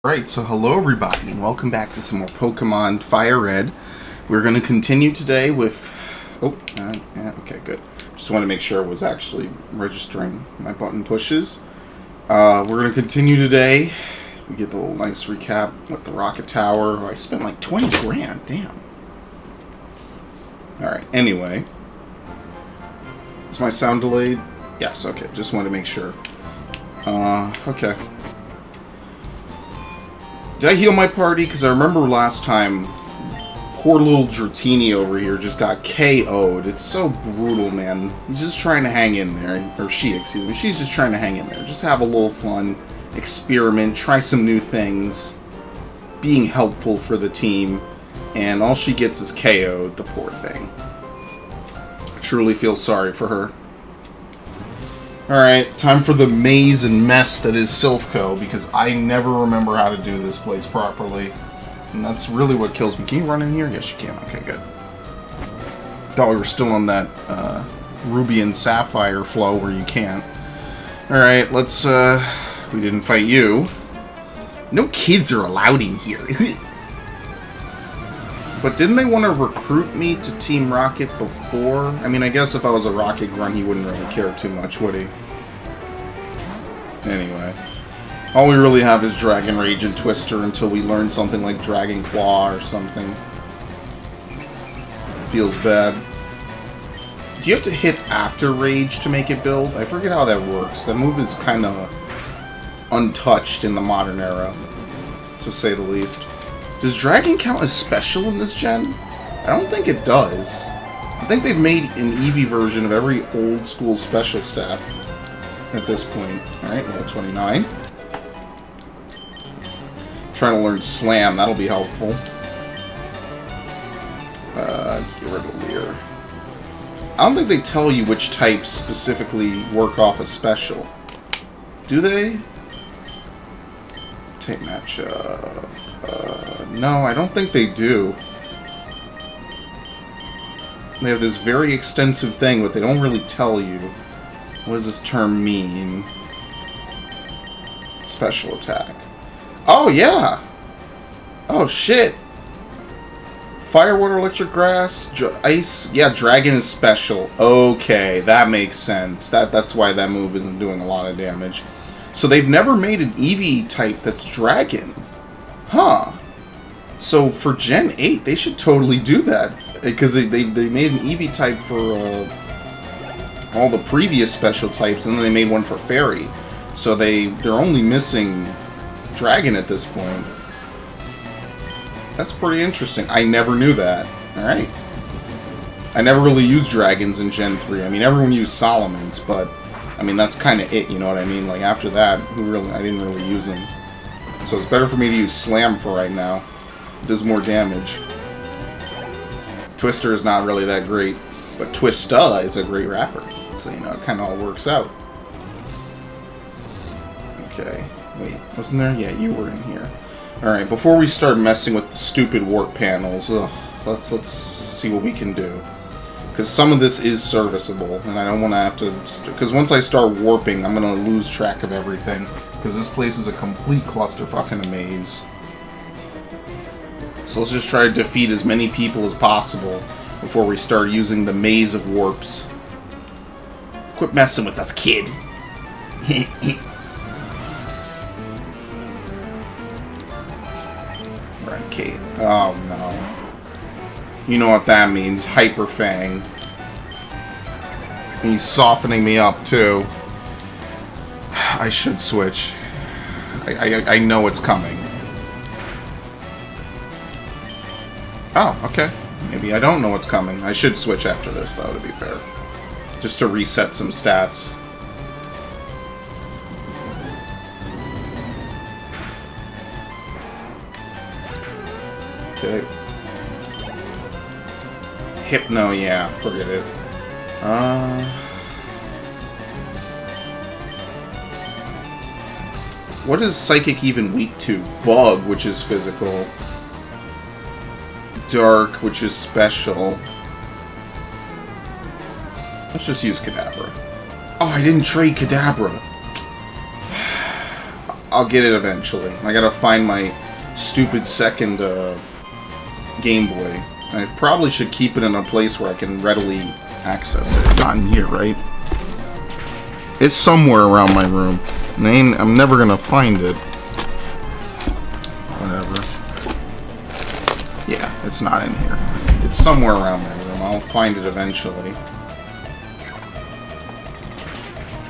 Right, so hello everybody, and welcome back to some more Pokemon FireRed. We're going to continue today with... okay, good. Just want to make sure it was actually registering my button pushes. We're going to continue today. We get the little nice recap with the Rocket Tower. I spent like 20 grand, damn. Alright, anyway. Is my sound delayed? Yes, okay, just wanted to make sure. Okay. Did I heal my party? Because I remember last time, poor little Dratini over here just got KO'd. It's so brutal, man. He's just trying to hang in there. Or she, excuse me. She's just trying to hang in there. Just have a little fun, experiment, try some new things, being helpful for the team. And all she gets is KO'd, the poor thing. I truly feel sorry for her. Alright, time for the maze and mess that is Silph, because I never remember how to do this place properly. And that's really what kills me. Can you run in here? Yes, you can. Okay, good. Thought we were still on that Ruby and Sapphire flow where you can't. Alright, let's, we didn't fight you. No kids are allowed in here. But didn't they want to recruit me to Team Rocket before? I mean, I guess if I was a Rocket Grunt, he wouldn't really care too much, would he? Anyway. All we really have is Dragon Rage and Twister until we learn something like Dragon Claw or something. Feels bad. Do you have to hit after Rage to make it build? I forget how that works. That move is kind of untouched in the modern era, to say the least. Does Dragon count as special in this gen? I don't think it does. I think they've made an Eevee version of every old school special stat at this point. Alright, level 29. Trying to learn Slam, that'll be helpful. Get rid of Leer. I don't think they tell you which types specifically work off a special. Do they? Type matchup. No, I don't think they do. They have this very extensive thing, but they don't really tell you. What does this term mean? Special attack. Oh, yeah! Oh, shit! Fire, water, electric, grass, ice. Yeah, dragon is special. Okay, that makes sense. That's why that move isn't doing a lot of damage. So they've never made an Eevee type that's dragon. Huh. So for Gen 8, they should totally do that. Because they made an Eevee type for all the previous special types, and then they made one for Fairy. So they're only missing Dragon at this point. That's pretty interesting. I never knew that. Alright. I never really used Dragons in Gen 3. I mean, everyone used Solomons, but I mean, that's kind of it, you know what I mean? Like, after that, I didn't really use them. So it's better for me to use Slam for right now. It does more damage. Twister is not really that great, but Twista is a great rapper. So, you know, it kind of all works out. Okay. Wait, wasn't there? Yeah, you were in here. Alright, before we start messing with the stupid warp panels, let's see what we can do. Because some of this is serviceable, and I don't want to have to... Because once I start warping, I'm going to lose track of everything. Because this place is a complete clusterfucking maze. So let's just try to defeat as many people as possible before we start using the maze of warps. Quit messing with us, kid! Right, Kate. Oh, no. You know what that means. Hyper Fang. He's softening me up, too. I should switch. I know it's coming. Oh, okay. Maybe I don't know what's coming. I should switch after this, though, to be fair. Just to reset some stats. Okay. Hypno, yeah, forget it. What is Psychic even weak to? Bug, which is physical. Dark, which is special. Let's just use Kadabra. Oh, I didn't trade Kadabra. I'll get it eventually. I gotta find my stupid second Game Boy. I probably should keep it in a place where I can readily access it. It's not in here, right? It's somewhere around my room. I'm never gonna find it. Whatever. Yeah, it's not in here. It's somewhere around my room. I'll find it eventually.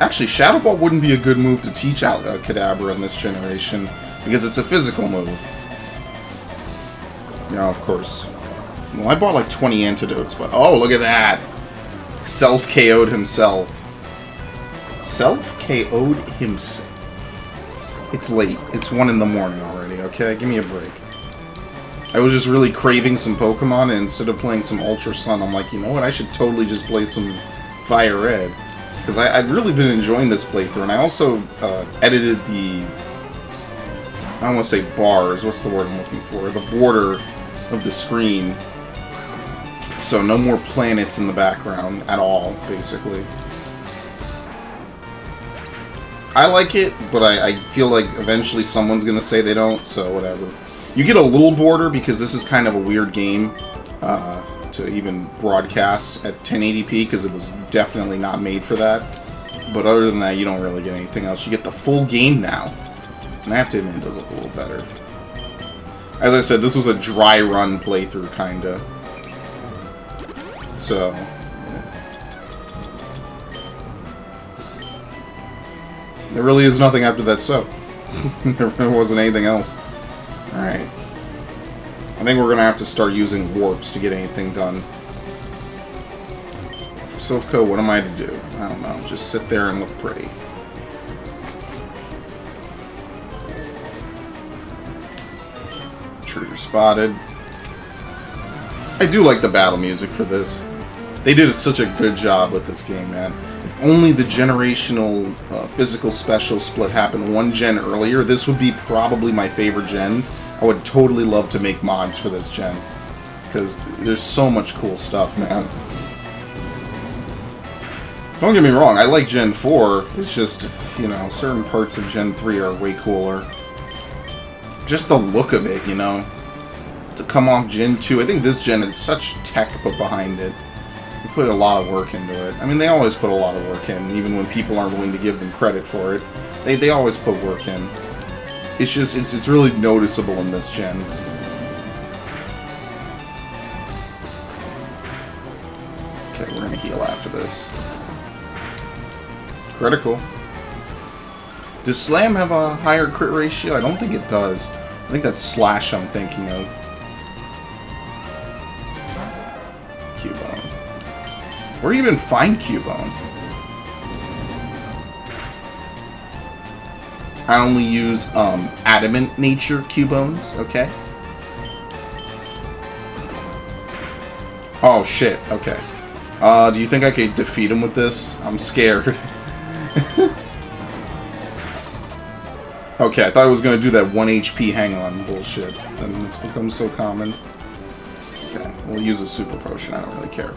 Actually, Shadow Ball wouldn't be a good move to teach out Kadabra in this generation, because it's a physical move. Yeah, of course. Well, I bought like 20 antidotes, but... Oh, look at that! Silph KO'd himself. Silph KO'd himself. It's late. It's 1 in the morning already, okay? Give me a break. I was just really craving some Pokemon, and instead of playing some Ultra Sun, I'm like, you know what? I should totally just play some FireRed. Because I've really been enjoying this playthrough, and I also edited the... I don't want to say bars. What's the word I'm looking for? The border of the screen. So no more planets in the background at all, basically. I like it, but I feel like eventually someone's going to say they don't, so whatever. You get a little border because this is kind of a weird game to even broadcast at 1080p because it was definitely not made for that. But other than that, you don't really get anything else. You get the full game now. And I have to admit, it does look a little better. As I said, this was a dry run playthrough, kinda. So, yeah. There really is nothing after that, so. There wasn't anything else. Alright. I think we're gonna have to start using warps to get anything done. For Silph Co, what am I to do? I don't know. Just sit there and look pretty. Intruder spotted. I do like the battle music for this. They did such a good job with this game, man. If only the generational physical special split happened one gen earlier, this would be probably my favorite gen. I would totally love to make mods for this gen. Because there's so much cool stuff, man. Don't get me wrong, I like Gen 4. It's just, you know, certain parts of Gen 3 are way cooler. Just the look of it, you know. To come off Gen 2, I think this gen had such tech put behind it. They put a lot of work into it. I mean, they always put a lot of work in, even when people aren't willing to give them credit for it. They always put work in. It's just, it's really noticeable in this gen. Okay, we're gonna heal after this. Critical. Does Slam have a higher crit ratio? I don't think it does. I think that's Slash I'm thinking of. Cubone. Where do you even find Cubone? I only use Adamant Nature Cubones, okay? Oh shit, okay. Do you think I could defeat him with this? I'm scared. Okay, I thought I was going to do that 1 HP hang-on bullshit. And it's become so common. Okay, we'll use a super potion. I don't really care.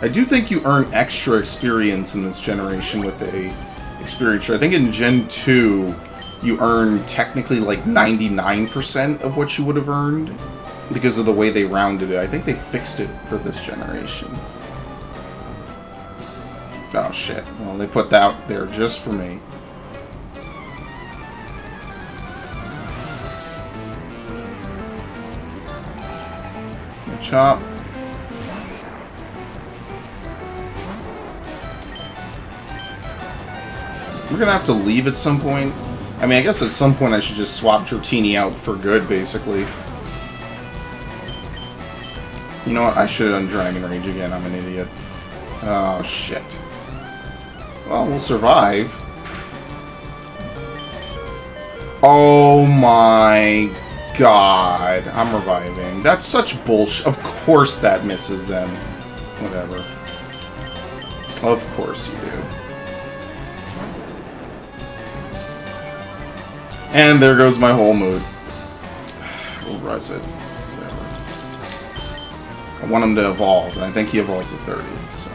I do think you earn extra experience in this generation with a experience tree. I think in Gen 2, you earn technically like 99% of what you would have earned because of the way they rounded it. I think they fixed it for this generation. Oh shit. Well, they put that there just for me. Chop. We're gonna have to leave at some point. I mean, I guess at some point I should just swap Dratini out for good, basically. You know what? I should have done Dragon Rage again. I'm an idiot. Oh, shit. Well, we'll survive. Oh my god. I'm reviving. That's such bullshit. Of course that misses them. Whatever. Of course you do. And there goes my whole mood. We'll res it. Whatever. I want him to evolve, and I think he evolves at 30, so...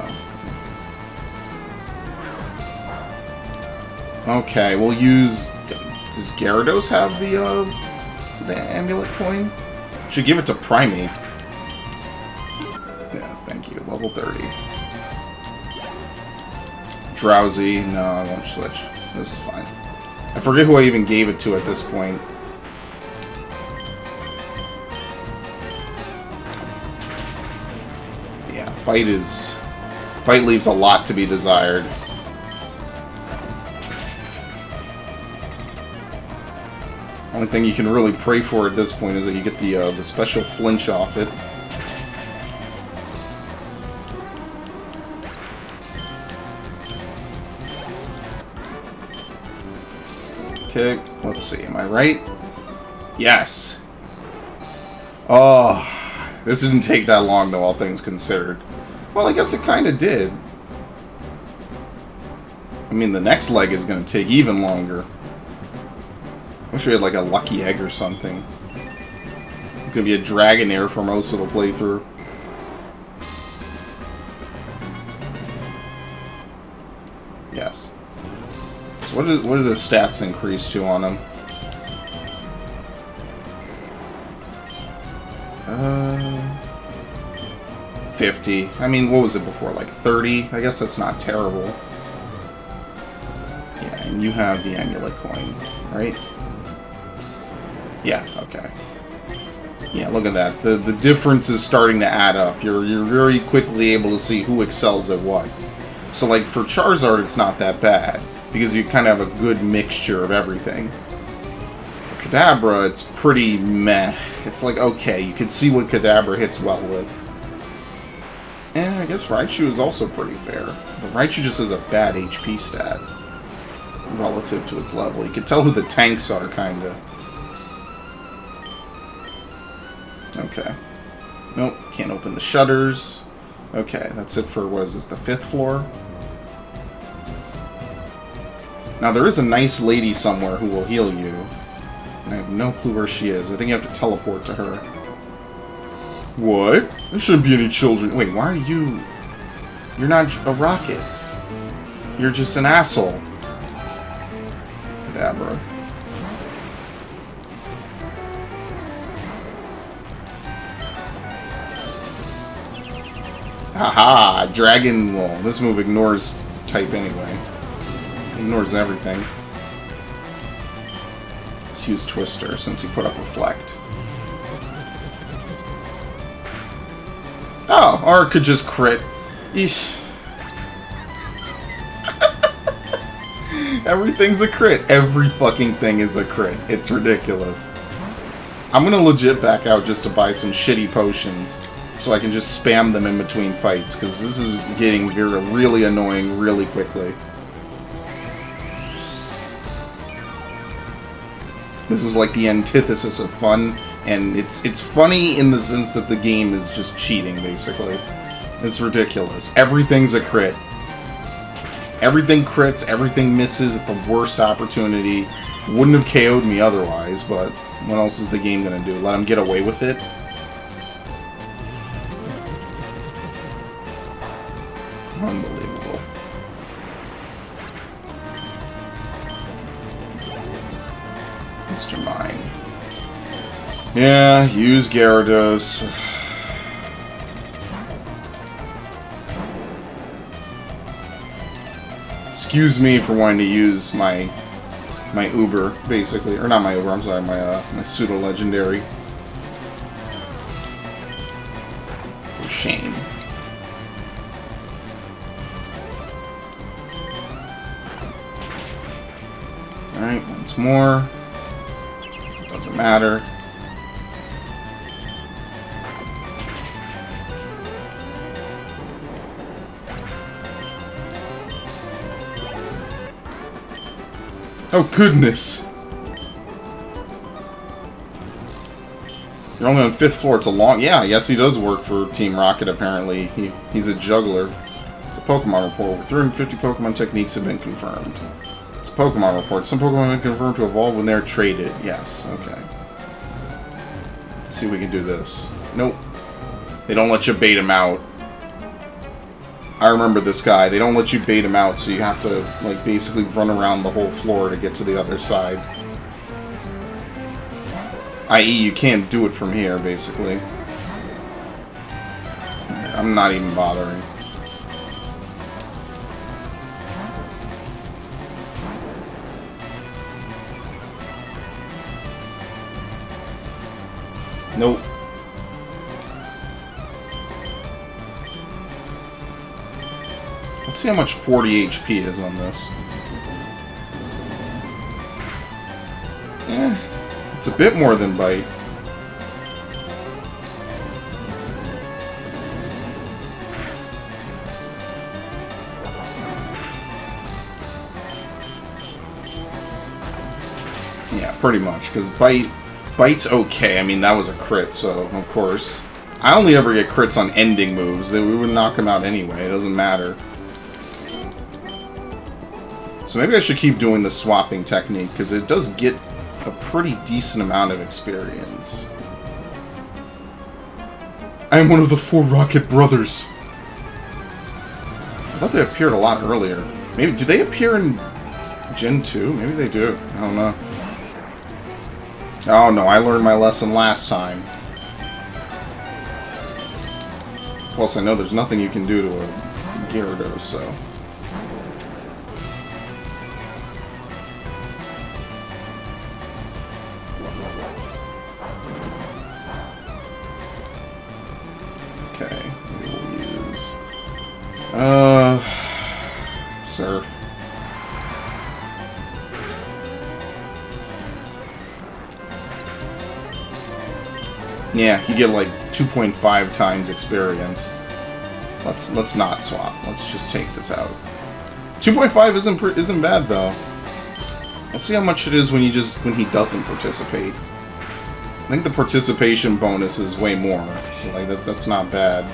Okay, we'll use... Does Gyarados have the amulet coin? Should give it to Primate. Yes, thank you. Level 30. Drowsy. No, I won't switch. This is fine. I forget who I even gave it to at this point. Yeah, Bite leaves a lot to be desired. Only thing you can really pray for at this point is that you get the special flinch off it. Okay, let's see. Am I right? Yes. Oh, this didn't take that long, though, all things considered. Well, I guess it kind of did. I mean, the next leg is going to take even longer. Wish we had, like, a lucky egg or something. It could be a Dragonair for most of the playthrough. Yes. So what do the stats increase to on him? 50. I mean, what was it before? Like 30? I guess that's not terrible. Yeah, and you have the amulet coin, right? Yeah, okay. Yeah, look at that. The difference is starting to add up. You're very quickly able to see who excels at what. So, like, for Charizard, it's not that bad, because you kind of have a good mixture of everything. For Kadabra, it's pretty meh. It's like, okay, you can see what Kadabra hits well with. And I guess Raichu is also pretty fair. But Raichu just has a bad HP stat relative to its level. You can tell who the tanks are, kinda. Okay. Nope, can't open the shutters. Okay, that's it for, what is this, the 5th floor? Now, there is a nice lady somewhere who will heal you. And I have no clue where she is. I think you have to teleport to her. What? There shouldn't be any children. Wait, why are you... You're not a rocket. You're just an asshole. Kadabra. Haha! Dragon... Well, this move ignores type anyway. Ignores everything. Let's use Twister since he put up Reflect. Oh, or it could just crit. Eesh. Everything's a crit. Every fucking thing is a crit. It's ridiculous. I'm gonna legit back out just to buy some shitty potions so I can just spam them in between fights, because this is getting really annoying really quickly. This is like the antithesis of fun, and it's funny in the sense that the game is just cheating, basically. It's ridiculous. Everything's a crit. Everything crits, everything misses at the worst opportunity. Wouldn't have KO'd me otherwise, but what else is the game gonna do? Let him get away with it? Unbelievable. Mr. Mine. Yeah, use Gyarados. Excuse me for wanting to use my Uber, basically. Or not my Uber, I'm sorry, my pseudo-legendary. For shame. Alright, once more. Doesn't matter. Oh, goodness! You're only on 5th floor. It's a long... Yeah, yes, he does work for Team Rocket, apparently. He's a juggler. It's a Pokemon report. Over 350 Pokemon techniques have been confirmed. It's a Pokemon report. Some Pokemon have been confirmed to evolve when they're traded. Yes, okay. Let's see if we can do this. Nope. They don't let you bait him out. I remember this guy. They don't let you bait him out, so you have to, like, basically run around the whole floor to get to the other side. I.e., you can't do it from here, basically. I'm not even bothering. Nope. Let's see how much 40 HP is on this. It's a bit more than bite. Yeah, pretty much, because bite's okay. I mean, that was a crit, so of course. I only ever get crits on ending moves. We would knock them out anyway. It doesn't matter. So maybe I should keep doing the swapping technique, because it does get a pretty decent amount of experience. I am one of the 4 Rocket Brothers. I thought they appeared a lot earlier. Maybe, do they appear in Gen 2? Maybe they do. I don't know. Oh no, I learned my lesson last time. Plus I know there's nothing you can do to a Gyarados, so... Okay, we will use... Surf. Yeah, you get like 2.5 times experience. Let's not swap. Let's just take this out. 2.5 isn't bad though. Let's see how much it is when he doesn't participate. I think the participation bonus is way more, so like that's not bad.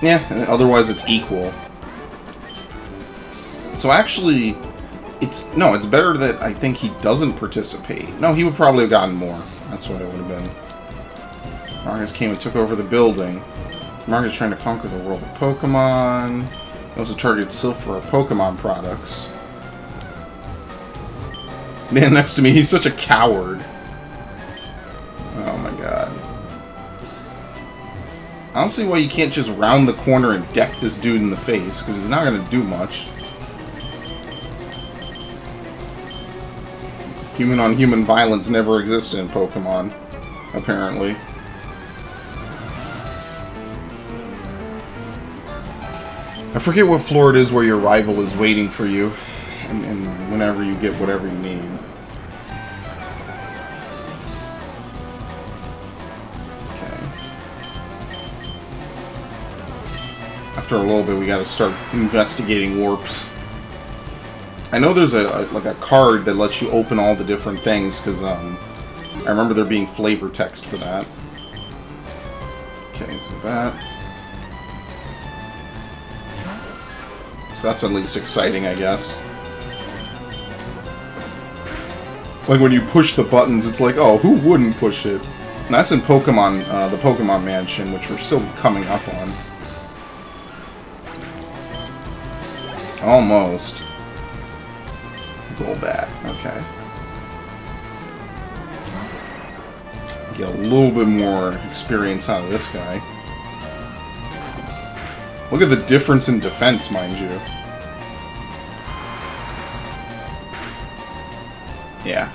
Yeah, otherwise it's equal. So actually, it's better that I think he doesn't participate. No, he would probably have gotten more. That's what it would have been. Marcus came and took over the building. Marcus is trying to conquer the world of Pokemon. He also targeted Silph for our Pokemon products. Man next to me, he's such a coward. Oh my god. I don't see why you can't just round the corner and deck this dude in the face, because he's not going to do much. Human-on-human violence never existed in Pokemon, apparently. I forget what floor it is where your rival is waiting for you, and whenever you get whatever you need. After a little bit, we gotta start investigating warps. I know there's a card that lets you open all the different things, because I remember there being flavor text for that. Okay, so that. So that's at least exciting, I guess. Like when you push the buttons, it's like, oh, who wouldn't push it? And that's in Pokemon, the Pokemon Mansion, which we're still coming up on. Almost. Golbat. Okay. Get a little bit more experience out of this guy. Look at the difference in defense, mind you. Yeah.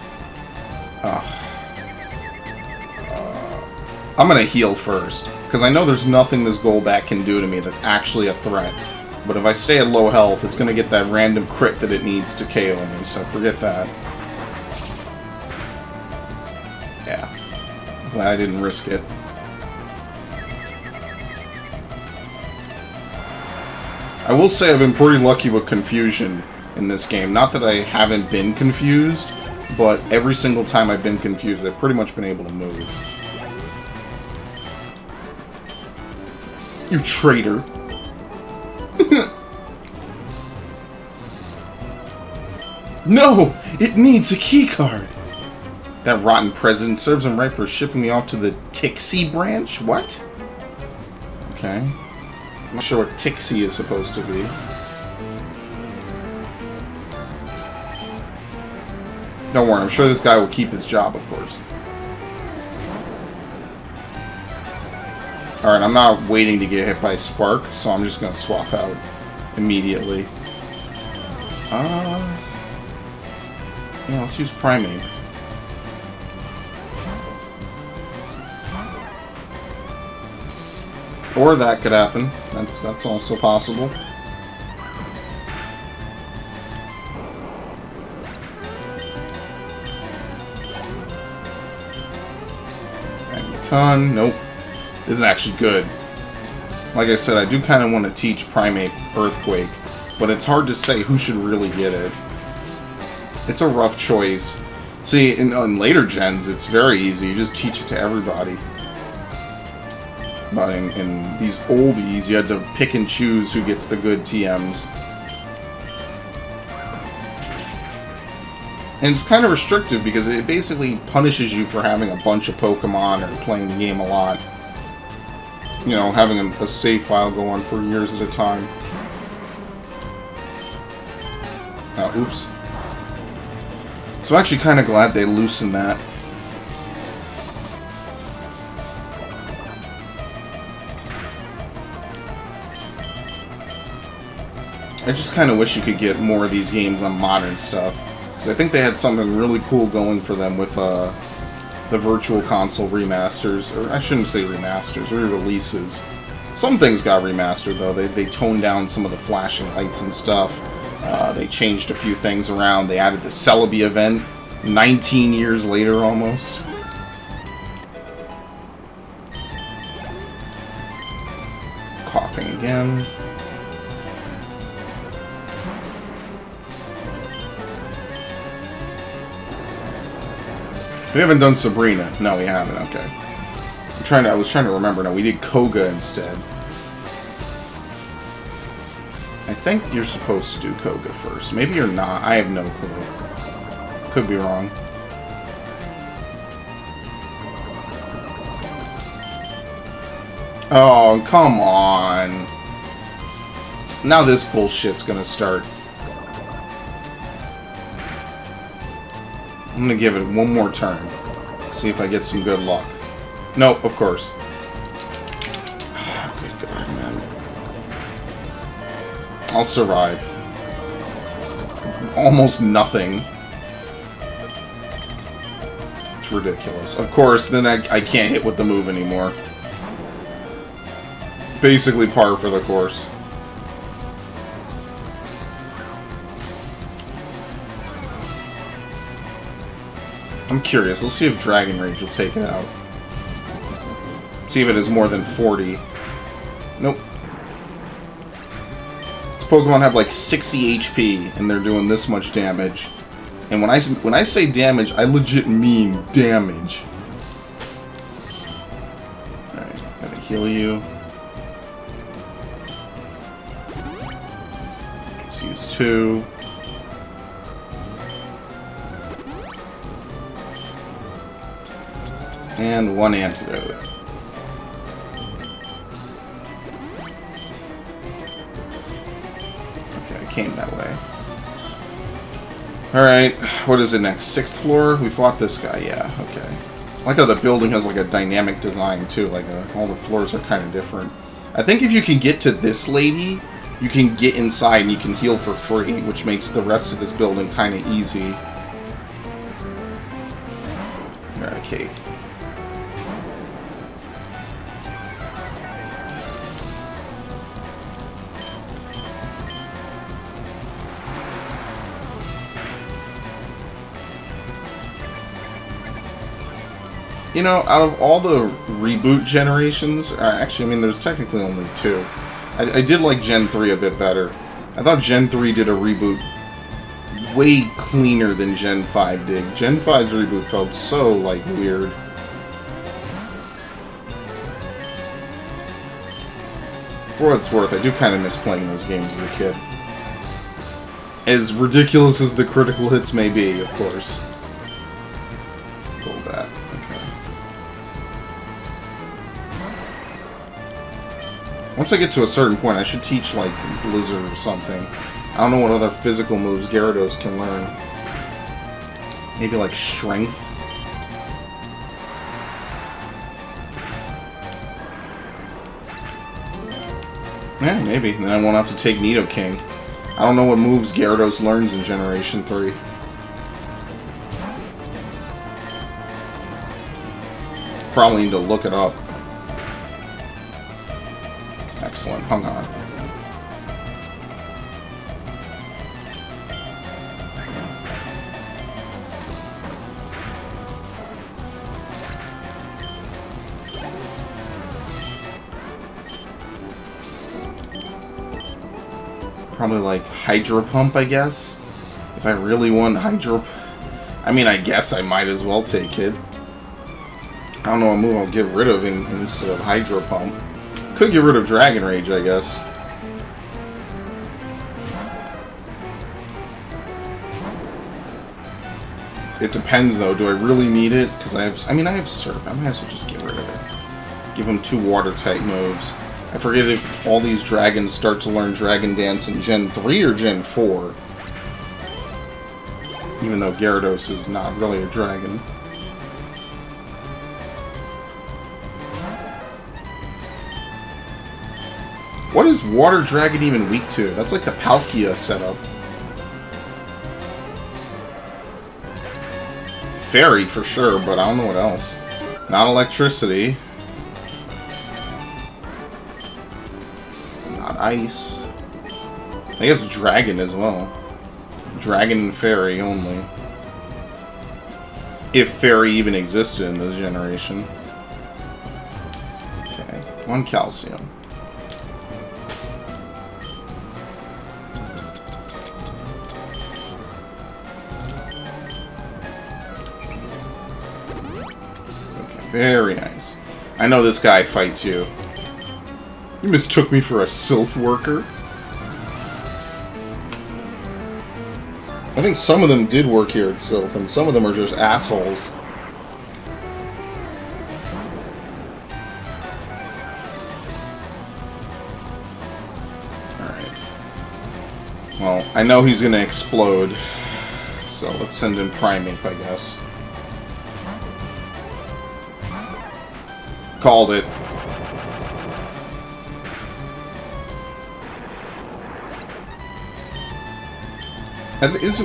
I'm gonna heal first, because I know there's nothing this Golbat can do to me that's actually a threat. But if I stay at low health, it's going to get that random crit that it needs to KO me, so forget that. Yeah. Glad I didn't risk it. I will say I've been pretty lucky with confusion in this game. Not that I haven't been confused, but every single time I've been confused, I've pretty much been able to move. You traitor. No! It needs a keycard! That rotten president serves him right for shipping me off to the Tixie branch? What? Okay. I'm not sure what Tixie is supposed to be. Don't worry, I'm sure this guy will keep his job, of course. Alright, I'm not waiting to get hit by Spark, so I'm just going to swap out immediately. Yeah, let's use Primate. Or that could happen. That's also possible. Ton. Nope. This is actually good. Like I said, I do kind of want to teach Primate Earthquake, but it's hard to say who should really get it. It's a rough choice. See, in later gens, it's very easy. You just teach it to everybody. But in these oldies, you had to pick and choose who gets the good TMs. And it's kind of restrictive because it basically punishes you for having a bunch of Pokemon or playing the game a lot. You know, having a save file go on for years at a time. Oops. So I'm actually kind of glad they loosened that. I just kind of wish you could get more of these games on modern stuff. Because I think they had something really cool going for them with the Virtual Console remasters. Or I shouldn't say remasters, re-releases. Some things got remastered, though. They toned down some of the flashing lights and stuff. They changed a few things around. They added the Celebi event 19 years later, almost. Coughing again. We haven't done Sabrina. No, we haven't. Okay. I was trying to remember. No, we did Koga instead. I think you're supposed to do Koga first. Maybe you're not. I have no clue. Could be wrong. Oh, come on. Now this bullshit's gonna start. I'm gonna give it one more turn. See if I get some good luck. No, of course. Oh, good God, man. I'll survive. Almost nothing. It's ridiculous. Of course, then I can't hit with the move anymore. Basically par for the course. I'm curious. Let's see if Dragon Rage will take it out. See if it is more than 40. Nope. This Pokemon have like 60 HP, and they're doing this much damage. And when I say damage, I legit mean damage. Alright, gotta heal you. Let's use 2. And 1 antidote. Okay, I came that way. Alright, what is it next? 6th floor? We fought this guy, yeah, okay. I like how the building has like a dynamic design too, like all the floors are kind of different. I think if you can get to this lady, you can get inside and you can heal for free, which makes the rest of this building kind of easy. Alright, Kate. You know, out of all the reboot generations, actually, I mean, there's technically only 2. I did like Gen 3 a bit better. I thought Gen 3 did a reboot way cleaner than Gen 5 did. Gen 5's reboot felt so, like, weird. For what it's worth, I do kind of miss playing those games as a kid. As ridiculous as the critical hits may be, of course. Pull that. Okay. Once I get to a certain point, I should teach, like, Blizzard or something. I don't know what other physical moves Gyarados can learn. Maybe, like, Strength? Yeah, maybe. Then I won't have to take Nidoking. I don't know what moves Gyarados learns in Generation 3. Probably need to look it up. Excellent. Hung on. Probably like Hydro Pump, I guess. If I really want Hydro... I mean, I guess I might as well take it. I don't know what move I'll get rid of instead of Hydro Pump. Could get rid of Dragon Rage, I guess. It depends, though. Do I really need it? Because I have... I mean, I have Surf. I might as well just get rid of it. Give him 2 Water-type moves. I forget if all these dragons start to learn Dragon Dance in Gen 3 or Gen 4. Even though Gyarados is not really a dragon. What is Water Dragon even weak to? That's like the Palkia setup. Fairy for sure, but I don't know what else. Not Electricity. Ice. I guess Dragon as well. Dragon and Fairy only. If Fairy even existed in this generation. Okay. 1 Calcium. Okay, very nice. I know this guy fights you. You mistook me for a Silph worker? I think some of them did work here at Silph, and some of them are just assholes. Alright. Well, I know he's gonna explode, so let's send in Primeape, I guess. Called it.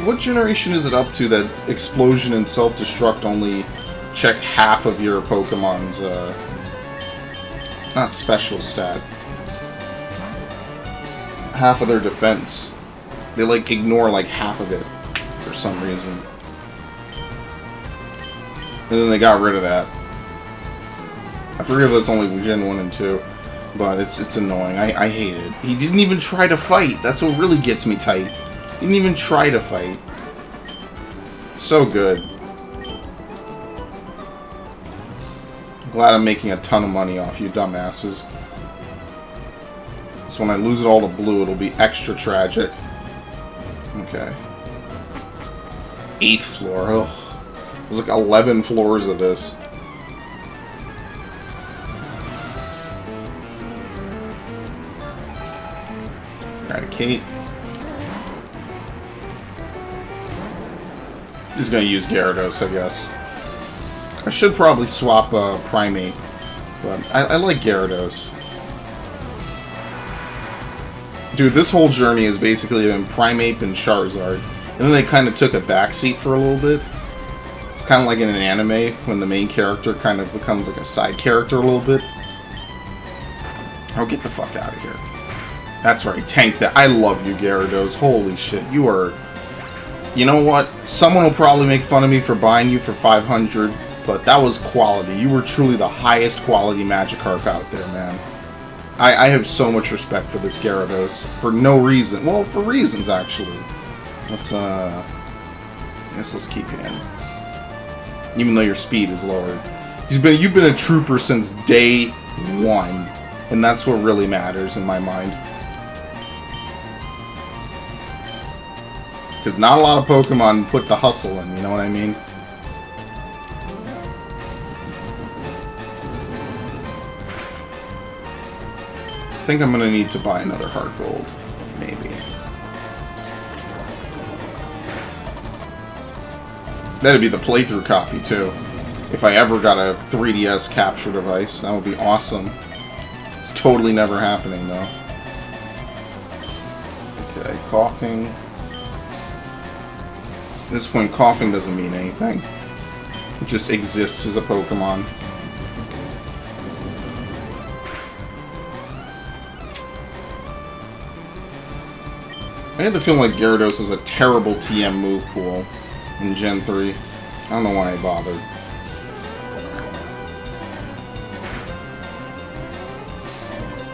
What generation is it up to that Explosion and Self-Destruct only check half of your Pokemon's, not special stat. Half of their defense. They, like, ignore, like, half of it for some reason. And then they got rid of that. I forget if that's only Gen 1 and 2. But it's annoying. I hate it. He didn't even try to fight. That's what really gets me tight. Didn't even try to fight. So good. Glad I'm making a ton of money off you dumbasses. So when I lose it all to blue, it'll be extra tragic. Okay. 8th floor. Ugh. There's like 11 floors of this. Eradicate. He's gonna use Gyarados, I guess. I should probably swap Primeape, but I like Gyarados. Dude, this whole journey is basically been Primeape and Charizard. And then they kind of took a backseat for a little bit. It's kind of like in an anime, when the main character kind of becomes like a side character a little bit. Oh, get the fuck out of here. That's right, tank that. I love you, Gyarados. Holy shit, you are... You know what? Someone will probably make fun of me for buying you for 500, but that was quality. You were truly the highest quality Magikarp out there, man. I have so much respect for this Gyarados. For no reason. Well, for reasons, actually. Let's, I guess let's keep you in. Even though your speed is lowered. You've been a trooper since day 1. And that's what really matters in my mind. Because not a lot of Pokemon put the hustle in, you know what I mean? I think I'm going to need to buy another Heart Gold. Maybe. That'd be the playthrough copy, too. If I ever got a 3DS capture device, that would be awesome. It's totally never happening, though. Okay, coughing. At this point, coughing doesn't mean anything. It just exists as a Pokemon. I had the feeling like Gyarados is a terrible TM move pool in Gen 3. I don't know why I bothered.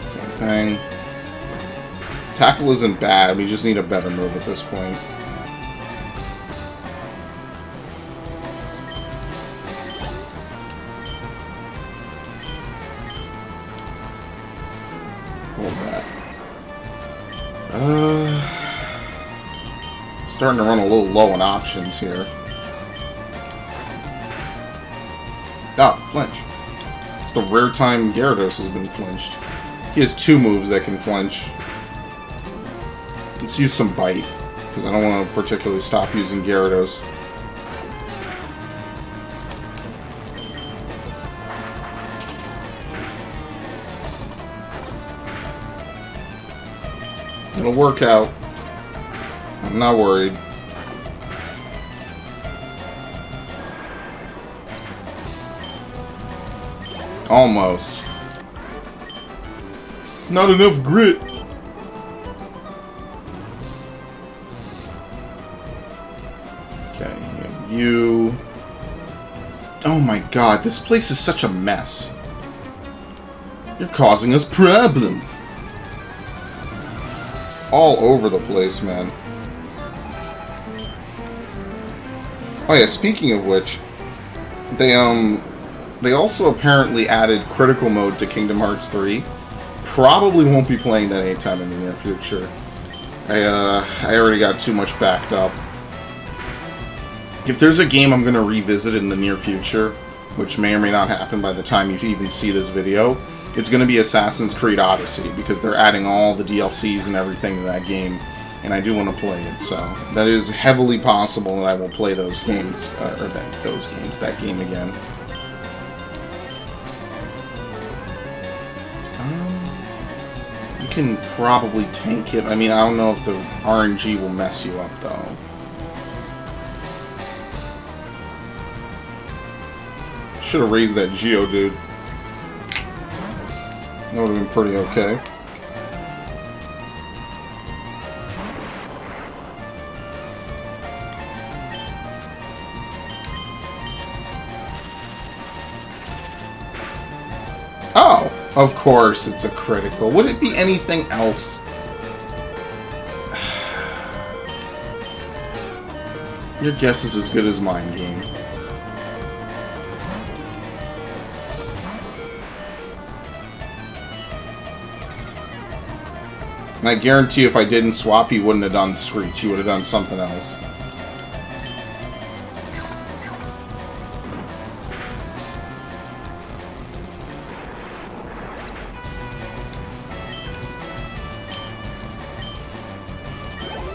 Same thing. Tackle isn't bad, we just need a better move at this point. Hold that. Starting to run a little low on options here. Ah, flinch. It's the rare time Gyarados has been flinched. He has 2 moves that can flinch. Let's use some Bite, because I don't want to particularly stop using Gyarados. It'll work out. I'm not worried. Almost. Not enough grit. Okay, you. Oh my god, this place is such a mess. You're causing us problems. All over the place, man. Oh yeah, speaking of which, they also apparently added critical mode to Kingdom Hearts 3. Probably won't be playing that anytime in the near future. I already got too much backed up. If there's a game I'm gonna revisit in the near future, which may or may not happen by the time you even see this video, it's gonna be Assassin's Creed Odyssey, because they're adding all the DLCs and everything to that game, and I do want to play it, so that is heavily possible that I will play those games, that game again. You can probably tank it. I mean, I don't know if the RNG will mess you up, though. Should have raised that Geodude. That would have been pretty okay. Oh, of course it's a critical. Would it be anything else? Your guess is as good as mine, game. And I guarantee you if I didn't swap, he wouldn't have done Screech. He would have done something else.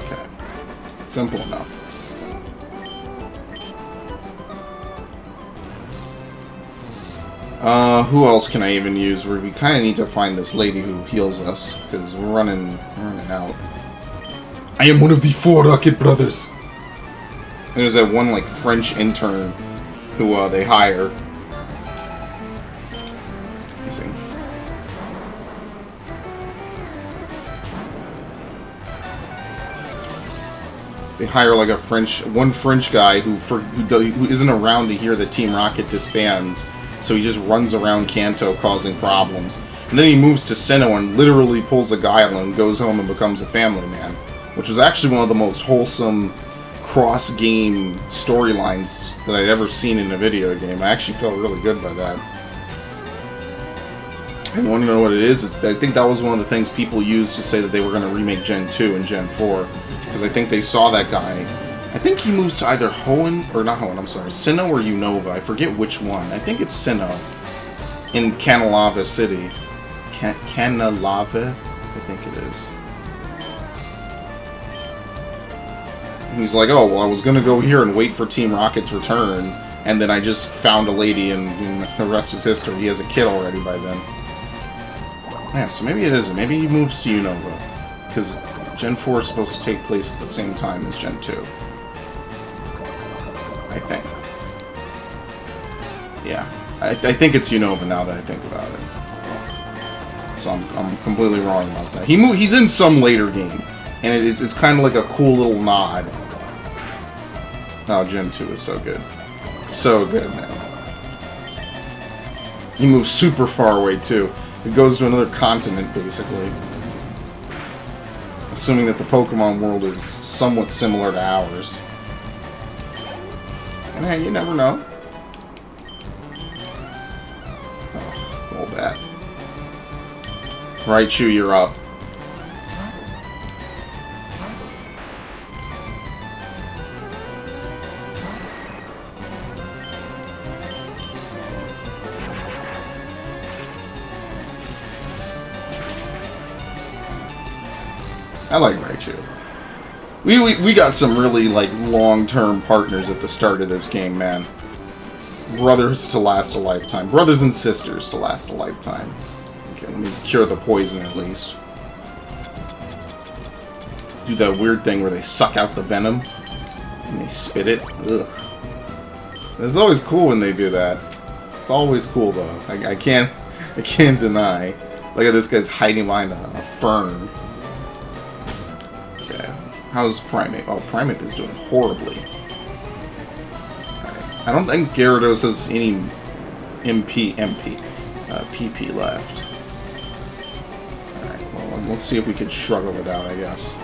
Okay. Simple enough. Who else can I even use? We kind of need to find this lady who heals us, because we're running out. I am one of the 4 Rocket Brothers! And there's that one, like, French intern who, they hire. Easy. They hire, like, one French guy who isn't around to hear that Team Rocket disbands. So he just runs around Kanto causing problems. And then he moves to Sinnoh and literally pulls a Guile and goes home and becomes a family man. Which was actually one of the most wholesome cross-game storylines that I'd ever seen in a video game. I actually felt really good by that. You want to know what it is? I think that was one of the things people used to say that they were going to remake Gen 2 and Gen 4. Because I think they saw that guy. I think he moves to either Hoenn, or not Hoenn, I'm sorry, Sinnoh or Unova. I forget which one. I think it's Sinnoh. In Canalava City. Canalava? I think it is. And he's like, oh, well, I was going to go here and wait for Team Rocket's return. And then I just found a lady, and the rest is history. He has a kid already by then. Yeah, so maybe it isn't. Maybe he moves to Unova. Because Gen 4 is supposed to take place at the same time as Gen 2. I think. Yeah. I think it's Unova now that I think about it. So I'm completely wrong about that. He's in some later game. And it's kind of like a cool little nod. Oh, Gen 2 is so good. So good, man. He moves super far away, too. It goes to another continent, basically. Assuming that the Pokemon world is somewhat similar to ours. And hey, you never know. Oh, Golbat. Raichu, you're up. I like Raichu. We got some really, like, long-term partners at the start of this game, man. Brothers to last a lifetime. Brothers and sisters to last a lifetime. Okay, let me cure the poison at least. Do that weird thing where they suck out the venom and they spit it. Ugh. It's always cool when they do that. It's always cool, though. I can't deny. Look at this guy's hiding behind a fern. How's Primate? Oh, Primate is doing horribly. Right. I don't think Gyarados has any PP left. Alright, well, let's see if we can struggle it out, I guess.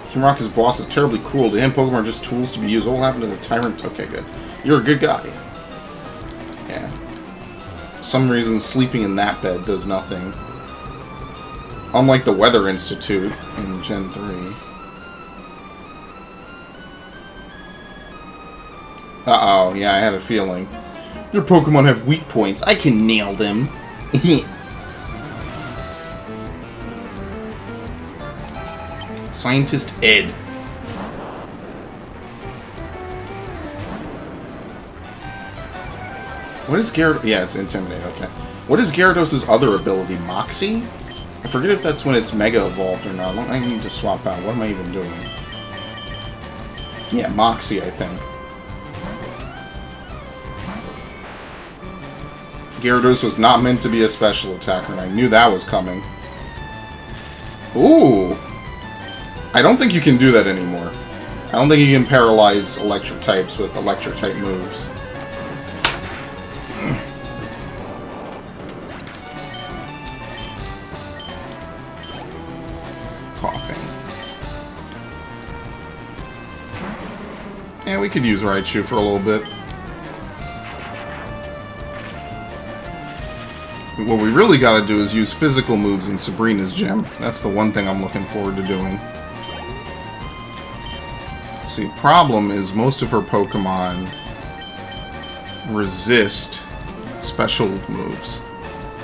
Team Rocket's boss is terribly cruel. To him, Pokemon are just tools to be used. What will happen to the Tyrant? Okay, good. You're a good guy. Yeah. For some reason, sleeping in that bed does nothing. Unlike the Weather Institute in Gen 3. Uh-oh, yeah, I had a feeling. Your Pokemon have weak points. I can nail them. Scientist Ed. What is Gyarados? Yeah, it's Intimidate, okay. What is Gyarados' other ability? Moxie? I forget if that's when it's Mega Evolved or not. I need to swap out. What am I even doing? Yeah, Moxie, I think. Gyarados was not meant to be a special attacker, and I knew that was coming. Ooh! I don't think you can do that anymore. I don't think you can paralyze electric types with electric type moves. Coughing. Yeah, we could use Raichu for a little bit. What we really gotta do is use physical moves in Sabrina's gym. That's the one thing I'm looking forward to doing. See, problem is most of her Pokemon resist special moves.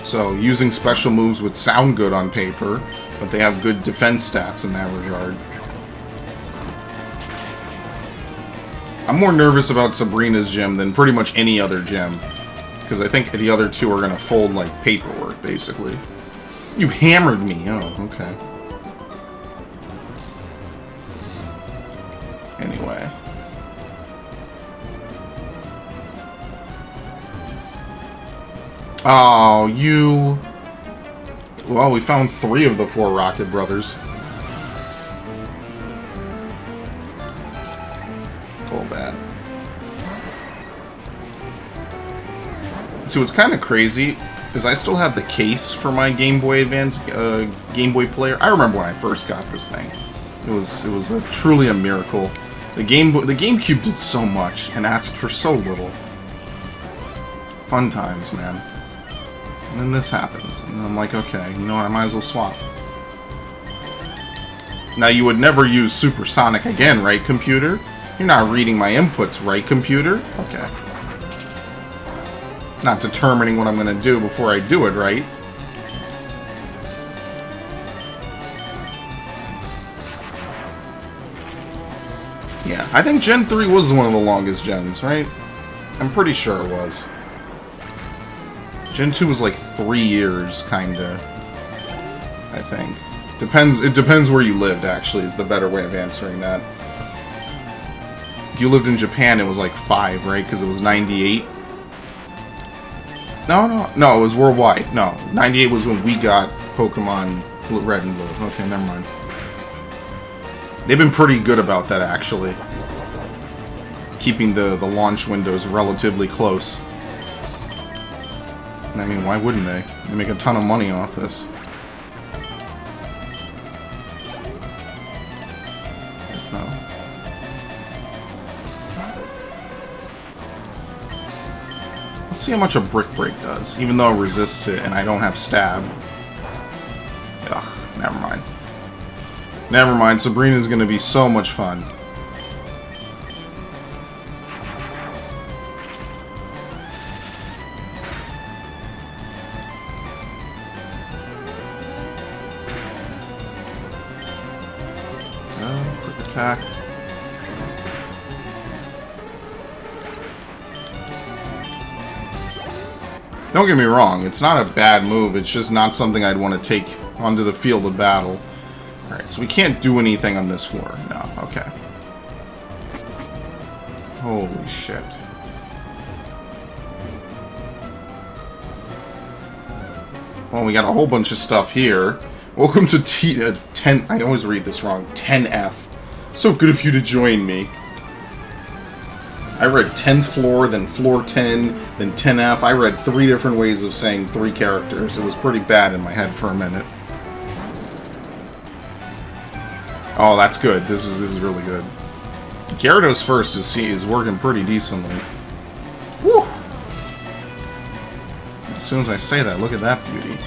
So using special moves would sound good on paper, but they have good defense stats in that regard. I'm more nervous about Sabrina's gym than pretty much any other gym. Because I think the other two are going to fold like paperwork, basically. You hammered me. Oh, okay. Anyway. Oh, you... Well, we found 3 of the 4 Rocket Brothers. Golbat. So what's kind of crazy is I still have the case for my Game Boy Advance Game Boy player. I remember when I first got this thing. It was truly a miracle. The GameCube did so much and asked for so little. Fun times, man. And then this happens. And I'm like, okay, you know what, I might as well swap. Now, you would never use supersonic again, right, computer? You're not reading my inputs, right, computer? Okay. Not determining what I'm going to do before I do it, right? Yeah, I think Gen 3 was one of the longest gens, right? I'm pretty sure it was. Gen 2 was like 3 years, kinda. I think. It depends where you lived, actually, is the better way of answering that. If you lived in Japan, it was like 5, right? Because it was 98. No, it was worldwide. No, 98 was when we got Pokemon Red and Blue. Okay, never mind. They've been pretty good about that, actually. Keeping the launch windows relatively close. I mean, why wouldn't they? They make a ton of money off this. No. Let's see how much a Brick Break does, even though it resists it and I don't have Stab. Ugh, never mind. Never mind, Sabrina's gonna be so much fun. Quick attack. Don't get me wrong, it's not a bad move, it's just not something I'd want to take onto the field of battle. Alright, so we can't do anything on this floor. No, okay. Holy shit. Well, we got a whole bunch of stuff here. Welcome to 10... I always read this wrong. 10F. So good of you to join me. I read 10th floor, then floor 10, then 10F. I read 3 different ways of saying 3 characters. It was pretty bad in my head for a minute. Oh, that's good. This is really good. Gyarados first is working pretty decently. Woo! As soon as I say that, look at that beauty.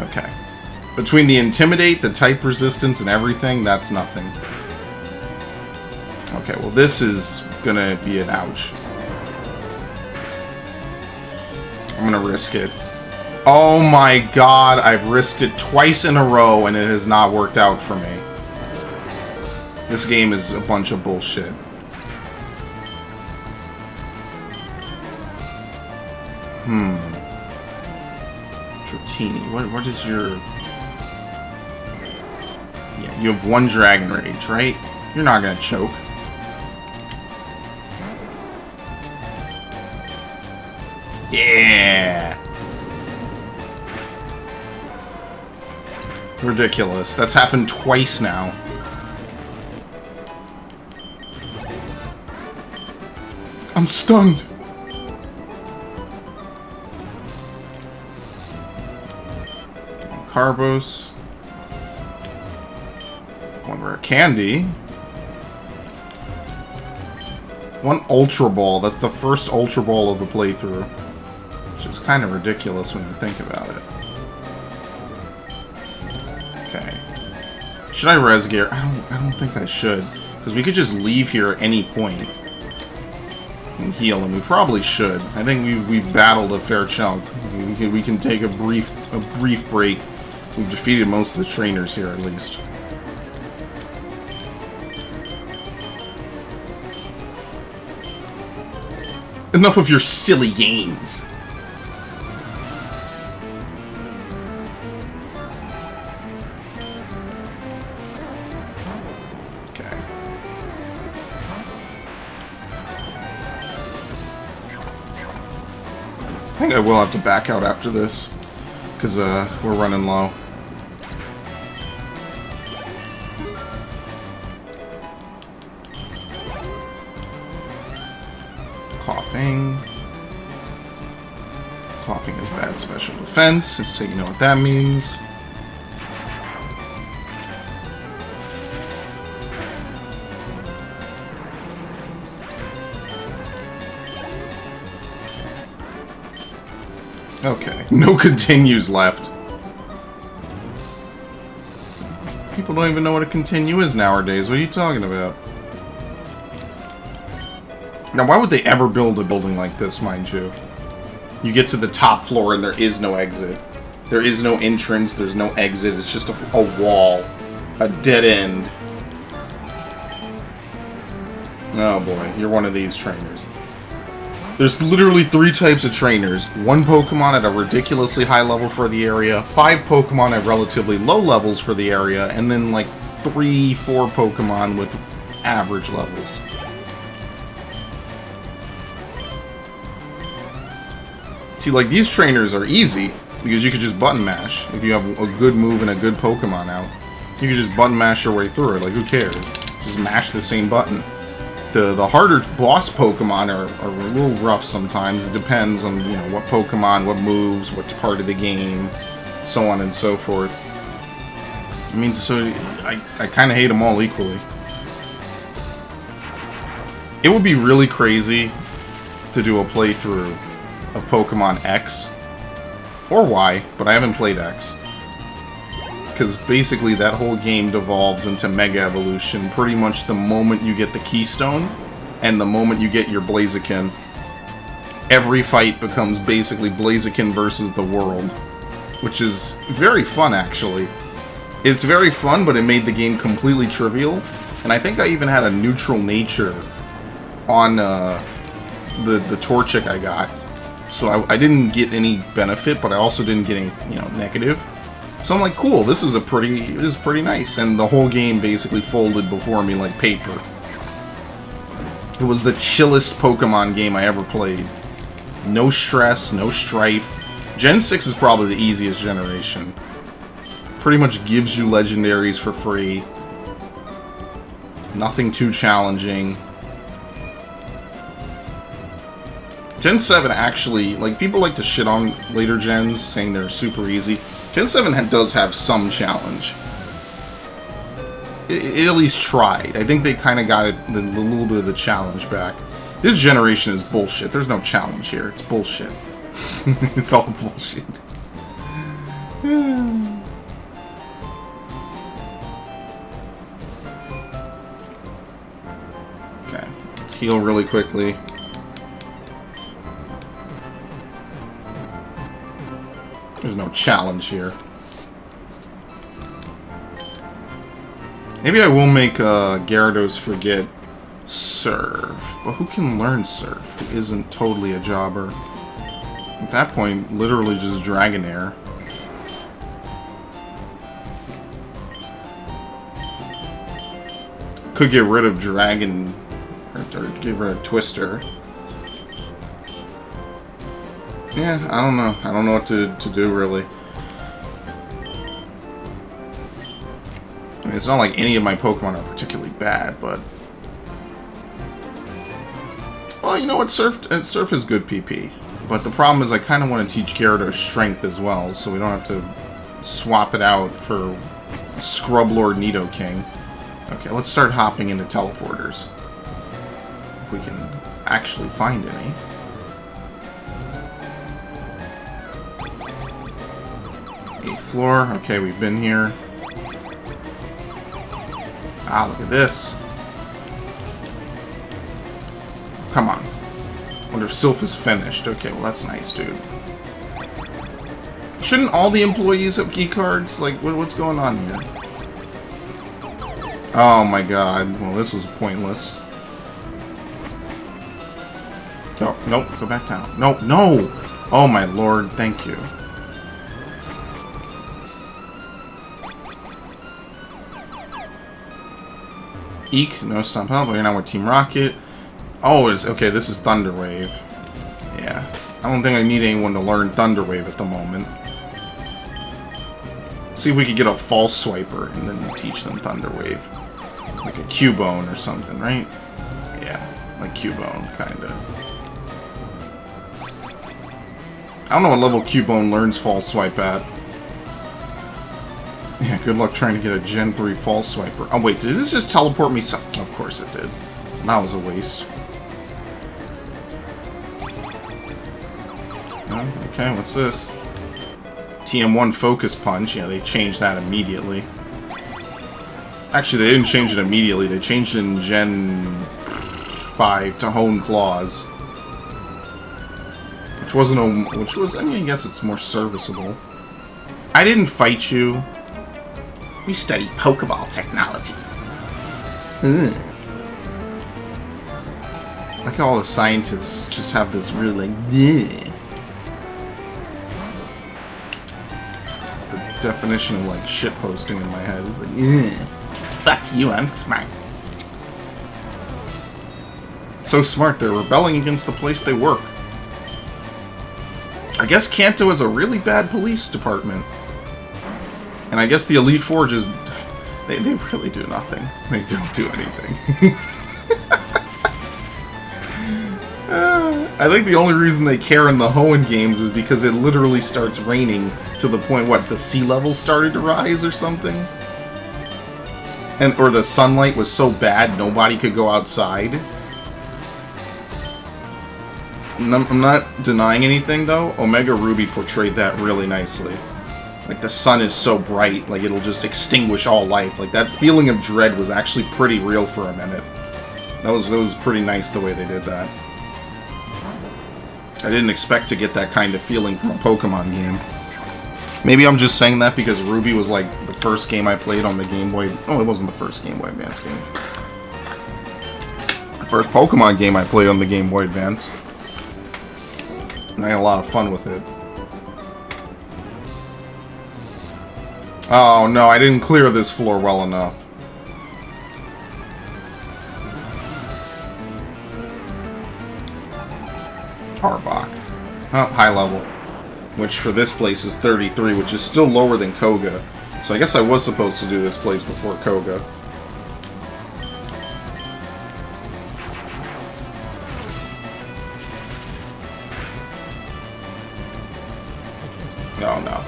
Okay. Between the Intimidate, the type resistance, and everything, that's nothing. Okay, well this is gonna be an ouch. I'm gonna risk it. Oh my god, I've risked it twice in a row and it has not worked out for me. This game is a bunch of bullshit. Dratini, what is your... Yeah, you have 1 Dragon Rage, right? You're not gonna choke. Yeah! Ridiculous. That's happened twice now. I'm stunned. Carbos. 1 rare candy. 1 Ultra Ball. That's the first Ultra Ball of the playthrough. Which is kind of ridiculous when you think about it. Okay. Should I res gear? I don't think I should. Because we could just leave here at any point and heal, and we probably should. I think we've battled a fair chunk. We can take a brief break. We've defeated most of the trainers here, at least. Enough of your silly games. Okay. I think I will have to back out after this, because we're running low. Coughing. Coughing is bad special defense, so you know what that means. Okay. No continues left. People don't even know what a continue is nowadays. What are you talking about? Now, why would they ever build a building like this, mind you? You get to the top floor and there is no exit. There is no entrance, there's no exit. It's just a wall. A dead end. Oh boy, you're one of these trainers. There's literally 3 types of trainers. 1 Pokemon at a ridiculously high level for the area, 5 Pokemon at relatively low levels for the area, and then like 3, 4 Pokemon with average levels. See, like, these trainers are easy, because you could just button mash. If you have a good move and a good Pokemon out, you can just button mash your way through it. Like, who cares? Just mash the same button. The harder boss Pokemon are a little rough sometimes. It depends on, you know, what Pokemon, what moves, what part of the game, so on and so forth. I mean, so I kind of hate them all equally. It would be really crazy to do a playthrough of Pokemon X or Y, but I haven't played X. Because basically that whole game devolves into Mega Evolution pretty much the moment you get the Keystone and the moment you get your Blaziken. Every fight becomes basically Blaziken versus the world, which is very fun, actually. It's very fun, but it made the game completely trivial, and I think I even had a neutral nature on the Torchic I got, so I didn't get any benefit, but I also didn't get any, you know, negative. So I'm like, cool, this is pretty nice. And the whole game basically folded before me like paper. It was the chillest Pokemon game I ever played. No stress, no strife. Gen 6 is probably the easiest generation. Pretty much gives you legendaries for free. Nothing too challenging. Gen 7 actually, like, people like to shit on later gens, saying they're super easy. Gen 7 does have some challenge. It at least tried. I think they kind of got a little bit of the challenge back. This generation is bullshit. There's no challenge here. It's bullshit. It's all bullshit. Okay, let's heal really quickly. There's no challenge here. Maybe I will make Gyarados forget Surf. But who can learn Surf? Who isn't totally a jobber? At that point, literally just Dragonair. Could get rid of Dragon... or get rid of Twister. Yeah, I don't know. I don't know what to do, really. I mean, it's not like any of my Pokemon are particularly bad, but... well, you know what? Surf is good PP. But the problem is I kind of want to teach Gyarados Strength as well, so we don't have to swap it out for Scrublord Nidoking. Okay, let's start hopping into teleporters. If we can actually find any. Floor. Okay, we've been here. Ah, look at this. Come on. Wonder if Silph is finished. Okay, well that's nice, dude. Shouldn't all the employees have key cards? Like, what's going on here? Oh my god. Well, this was pointless. Oh, nope. Go back down. Nope, no! Oh my lord, thank you. Eek, no stomp help. We're now with Team Rocket. Oh, okay, this is Thunder Wave. Yeah. I don't think I need anyone to learn Thunder Wave at the moment. See if we could get a False Swiper and then teach them Thunder Wave. Like a Cubone or something, right? Yeah, like Cubone, kinda. I don't know what level Cubone learns False Swipe at. Yeah, good luck trying to get a Gen 3 False Swiper. Oh wait, did this just teleport me some... of course it did. That was a waste. Oh, okay, what's this? TM1 Focus Punch. Yeah, they changed that immediately. Actually, they didn't change it immediately. They changed it in Gen 5 to Hone Claws. Which wasn't a... Which was... I mean, I guess it's more serviceable. I didn't fight you. We study Pokeball technology. Ugh. Like how all the scientists just have this really like, yeah. It's the definition of like shitposting in my head. It's like, yeah. Fuck you, I'm smart. So smart, they're rebelling against the place they work. I guess Kanto is a really bad police department. And I guess the Elite Four just... They really do nothing. They don't do anything. I think the only reason they care in the Hoenn games is because it literally starts raining to the point, what, the sea level started to rise or something? Or the sunlight was so bad nobody could go outside. I'm not denying anything, though. Omega Ruby portrayed that really nicely. Like, the sun is so bright, like, it'll just extinguish all life. Like, that feeling of dread was actually pretty real for a minute. That was pretty nice the way they did that. I didn't expect to get that kind of feeling from a Pokemon game. Maybe I'm just saying that because Ruby was, like, the first game I played on the Game Boy... No, it wasn't the first Game Boy Advance game. The first Pokemon game I played on the Game Boy Advance. And I had a lot of fun with it. Oh no, I didn't clear this floor well enough. Arbok. Oh, high level. Which for this place is 33, which is still lower than Koga. So I guess I was supposed to do this place before Koga. Oh no.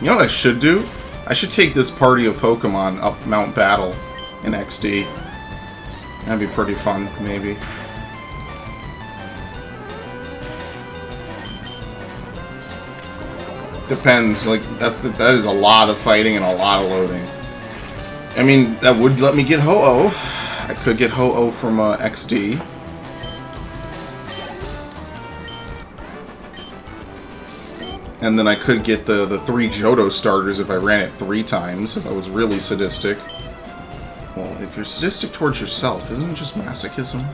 You know what I should do? I should take this party of Pokemon up Mount Battle in XD. That'd be pretty fun, maybe. Depends. Like, that is a lot of fighting and a lot of loading. I mean, that would let me get Ho-Oh. I could get Ho-Oh from XD. And then I could get the 3 Johto starters if I ran it 3 times, if I was really sadistic. Well, if you're sadistic towards yourself, isn't it just masochism?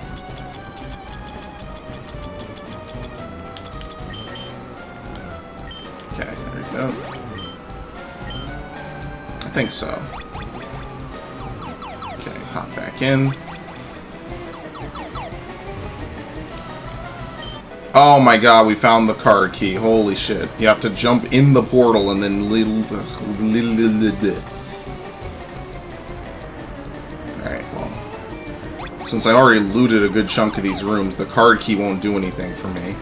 Okay, there you go. I think so. Okay, hop back in. Oh my god, we found the card key. Holy shit. You have to jump in the portal and then Alright, well. Since I already looted a good chunk of these rooms, the card key won't do anything for me.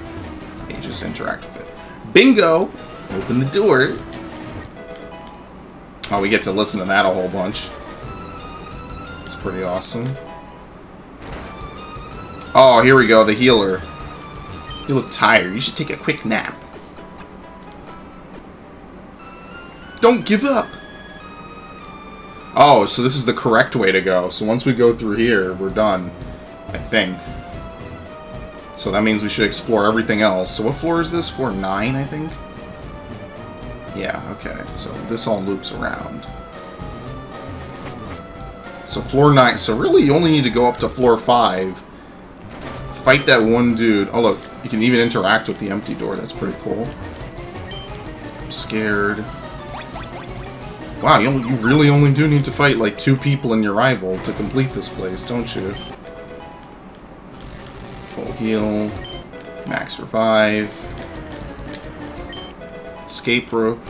You just interact with it. Bingo! Open the door. Oh, we get to listen to that a whole bunch. It's pretty awesome. Oh, here we go, the healer. You look tired. You should take a quick nap. Don't give up! Oh, so this is the correct way to go. So once we go through here, we're done. I think. So that means we should explore everything else. So what floor is this? Floor 9, I think? Yeah, okay. So this all loops around. So floor 9. So really you only need to go up to floor 5. Fight that one dude. Oh look, you can even interact with the empty door. That's pretty cool. I'm scared. Wow, you really only do need to fight like 2 people in your rival to complete this place, don't you? Full heal. Max revive. Escape rope.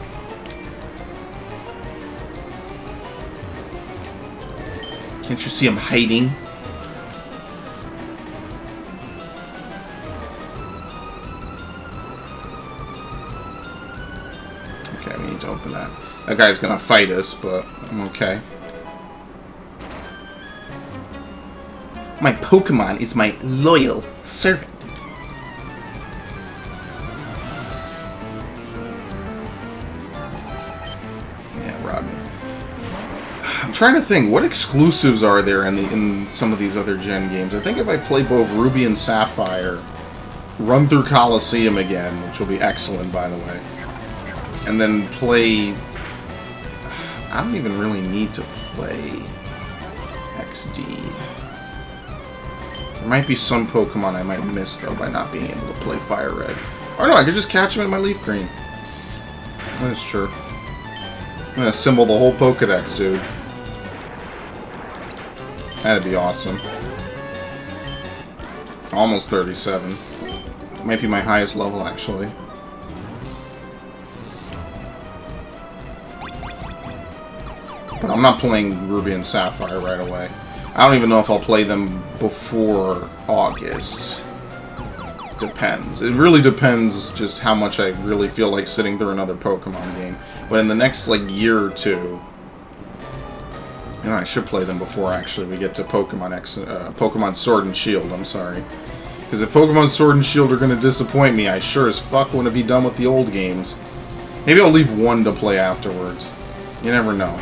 Can't you see I'm hiding? Okay, we need to open that. That guy's gonna fight us, but I'm okay. My Pokemon is my loyal servant. trying to think, what exclusives are there in some of these other gen games? I think if I play both Ruby and Sapphire, run through Coliseum again, which will be excellent, by the way, and then play... I don't even really need to play XD. There might be some Pokemon I might miss, though, by not being able to play FireRed. Or no, I could just catch them in my Leaf Green. That's true. I'm gonna assemble the whole Pokedex, dude. That'd be awesome. Almost 37. Might be my highest level, actually. But I'm not playing Ruby and Sapphire right away. I don't even know if I'll play them before August. Depends. It really depends just how much I really feel like sitting through another Pokemon game. But in the next, like, year or two... You know, I should play them before, actually, we get to Pokemon Sword and Shield, I'm sorry. Because if Pokemon Sword and Shield are going to disappoint me, I sure as fuck want to be done with the old games. Maybe I'll leave one to play afterwards. You never know.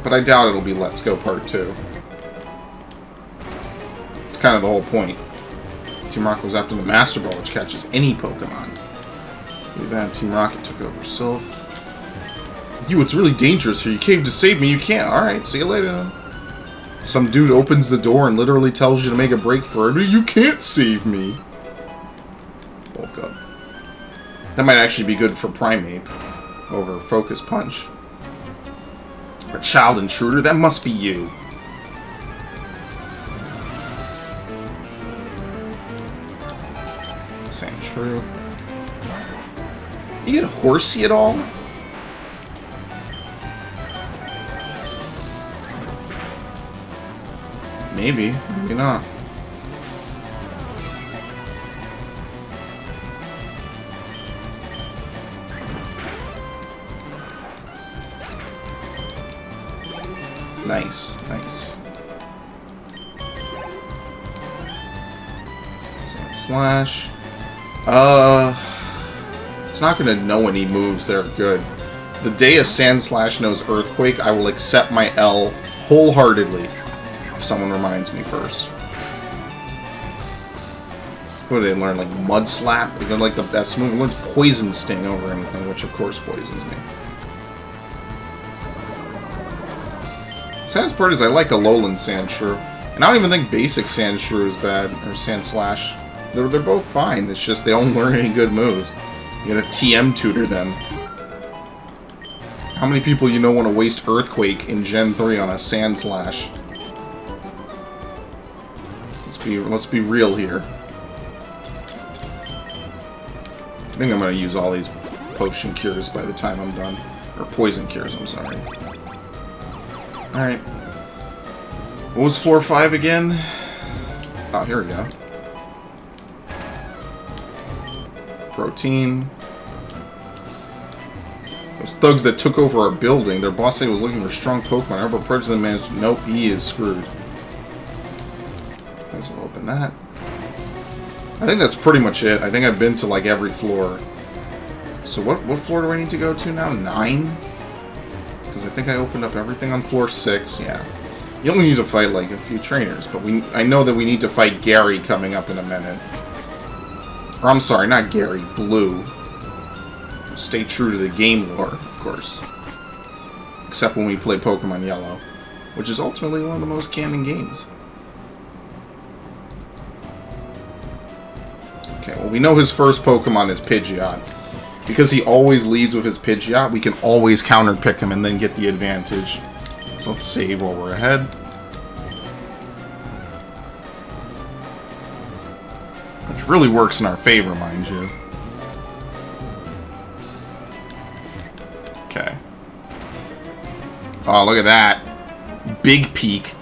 But I doubt it'll be Let's Go Part 2. It's kind of the whole point. Team Rocket was after the Master Ball, which catches any Pokemon. Really bad. Team Rocket took over Silph. You, it's really dangerous here. You came to save me. You can't. Alright, see you later then. Some dude opens the door and literally tells you to make a break for it. You can't save me. Bulk up. That might actually be good for Primeape over Focus Punch. A child intruder? That must be you. Same true. You get horsey at all? Maybe. Maybe not. Nice. Nice. Sand Slash. It's not going to know any moves that are good. The day a Sand Slash knows Earthquake, I will accept my L wholeheartedly. If someone reminds me first. What do they learn? Like Mud Slap? Is that like the best move? It learns Poison Sting over anything, which of course poisons me. The saddest part is I like Alolan Sandshrew. And I don't even think basic Sandshrew is bad, or Sand Slash. They're both fine, it's just they don't learn any good moves. You gotta TM tutor them. How many people you know want to waste Earthquake in Gen 3 on a Sand Slash? Let's be real here. I think I'm going to use all these potion cures by the time I'm done. Or poison cures, I'm sorry. Alright. What was floor 5 again? Oh, here we go. Protein. Those thugs that took over our building, their boss said he was looking for strong Pokemon. I remember approaching them and managed, nope, he is screwed. So we'll open that. I think that's pretty much it. I think I've been to like every floor. So what floor do I need to go to now? 9? Because I think I opened up everything on floor 6. Yeah. You only need to fight like a few trainers, but I know that we need to fight Gary coming up in a minute. Or I'm sorry, not Gary, Blue. Stay true to the game lore, of course. Except when we play Pokemon Yellow, which is ultimately one of the most canon games. Okay, well, we know his first Pokemon is Pidgeot. Because he always leads with his Pidgeot, we can always counter-pick him and then get the advantage. So let's save while we're ahead. Which really works in our favor, mind you. Okay. Oh, look at that. Big Peak.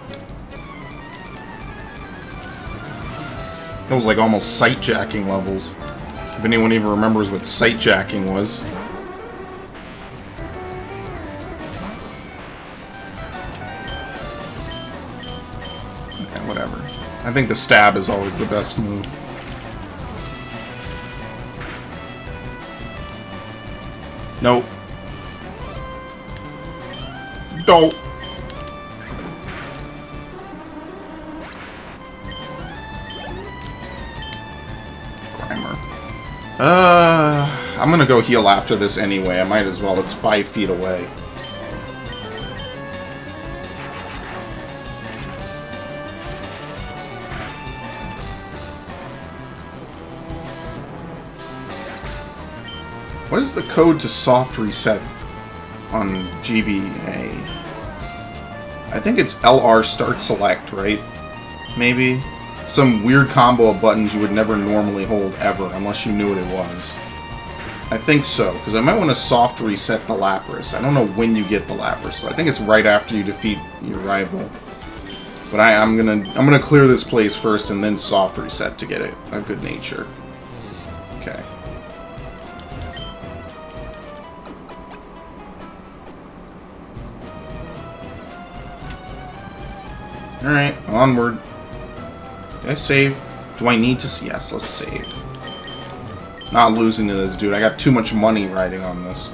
That was like almost sight-jacking levels. If anyone even remembers what sight-jacking was. Okay, whatever. I think the stab is always the best move. Nope. Don't. Grimer. I'm gonna go heal after this anyway. I might as well. It's 5 feet away. What is the code to soft reset on GBA? I think it's LR start select, right? Maybe? Some weird combo of buttons you would never normally hold ever, unless you knew what it was. I think so, because I might want to soft reset the Lapras. I don't know when you get the Lapras, so I think it's right after you defeat your rival. But I'm gonna clear this place first and then soft reset to get it a good nature. Okay. Alright, onward. Did I save? Do I need to? Yes, let's save. Not losing to this dude. I got too much money riding on this.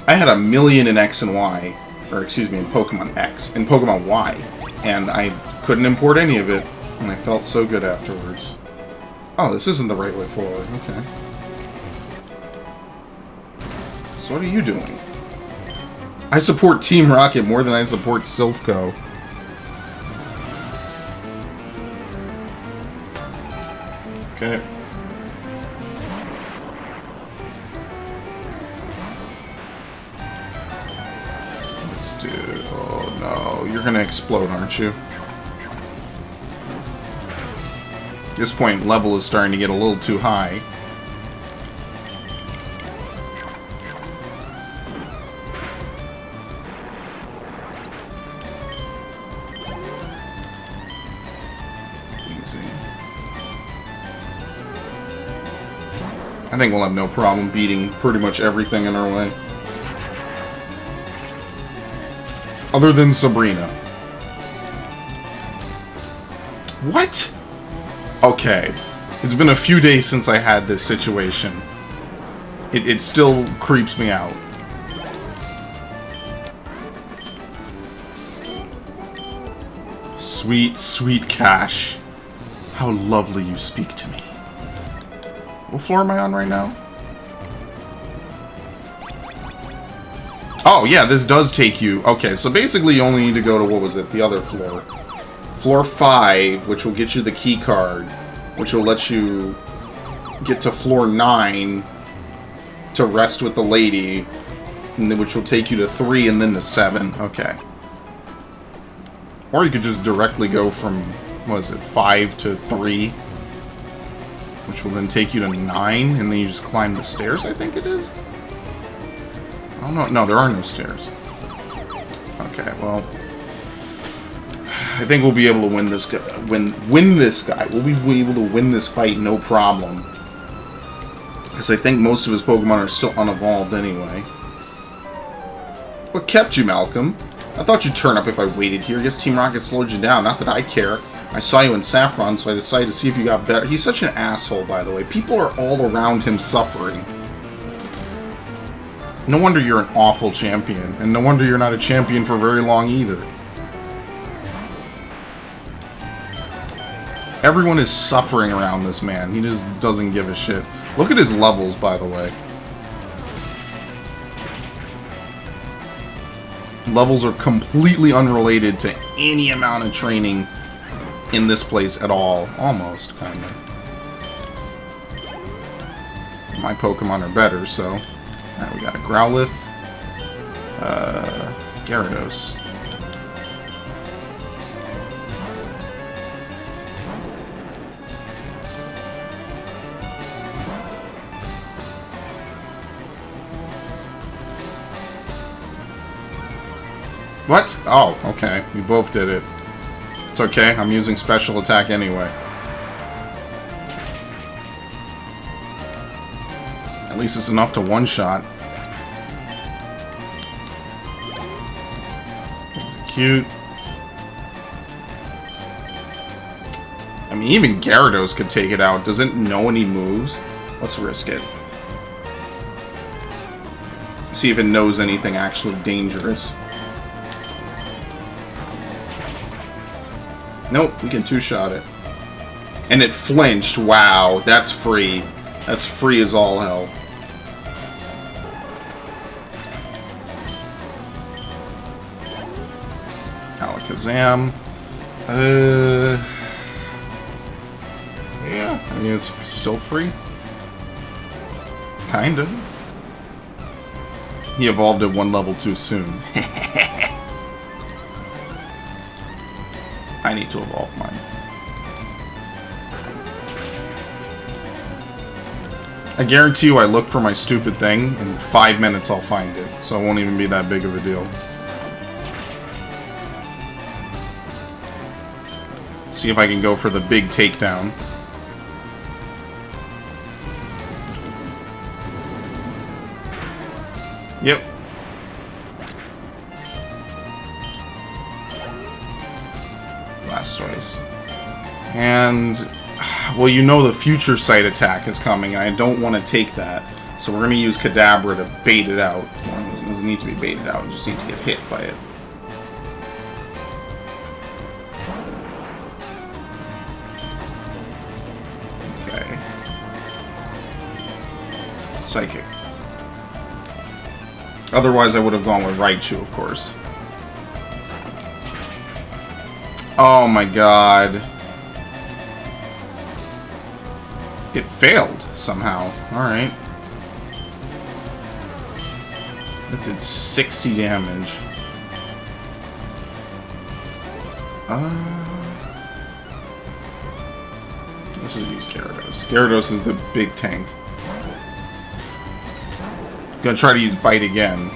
I had 1 million in X and Y. Or, excuse me, in Pokemon X. In Pokemon Y. And I couldn't import any of it. And I felt so good afterwards. Oh, this isn't the right way forward. Okay. So what are you doing? I support Team Rocket more than I support Silph. Okay. Let's do... Oh no, you're gonna explode, aren't you? At this point, level is starting to get a little too high. I think we'll have no problem beating pretty much everything in our way. Other than Sabrina. What? Okay. It's been a few days since I had this situation. It still creeps me out. Sweet, sweet Cash. How lovely you speak to me. What floor am I on right now? Oh, yeah, this does take you... Okay, so basically you only need to go to, what was it, the other floor. Floor 5, which will get you the key card, which will let you get to floor 9 to rest with the lady, and then, which will take you to 3 and then to 7. Okay. Or you could just directly go from, what is it, 5 to 3. Which will then take you to 9, and then you just climb the stairs, I think it is? Oh, no, no, there are no stairs. Okay, well... I think we'll be able to win this guy. Win this guy. We'll be able to win this fight, no problem. Because I think most of his Pokemon are still unevolved anyway. What kept you, Malcolm? I thought you'd turn up if I waited here. I guess Team Rocket slowed you down. Not that I care. I saw you in Saffron, so I decided to see if you got better. He's such an asshole, by the way. People are all around him suffering. No wonder you're an awful champion. And no wonder you're not a champion for very long either. Everyone is suffering around this man. He just doesn't give a shit. Look at his levels, by the way. Levels are completely unrelated to any amount of training in this place at all. Almost, kind of. My Pokemon are better, so... Alright, we got a Growlithe. Gyarados. What? Oh, okay. We both did it. It's okay, I'm using special attack anyway. At least it's enough to one-shot. Execute. I mean, even Gyarados could take it out. Does it know any moves? Let's risk it. See if it knows anything actually dangerous. Nope, we can two-shot it. And it flinched. Wow, that's free. That's free as all hell. Alakazam. Yeah, I mean, it's still free. Kinda. He evolved it one level too soon. I need to evolve mine. I guarantee you I look for my stupid thing, in 5 minutes I'll find it. So it won't even be that big of a deal. See if I can go for the big takedown. Yep. Blastoise. And, well, you know the future sight attack is coming, and I don't want to take that. So we're going to use Kadabra to bait it out. Well, it doesn't need to be baited out, you just need to get hit by it. Okay. Psychic. Otherwise, I would have gone with Raichu, of course. Oh my god. It failed, somehow. Alright. That did 60 damage. Let's just use Gyarados. Gyarados is the big tank. Gonna try to use Bite again.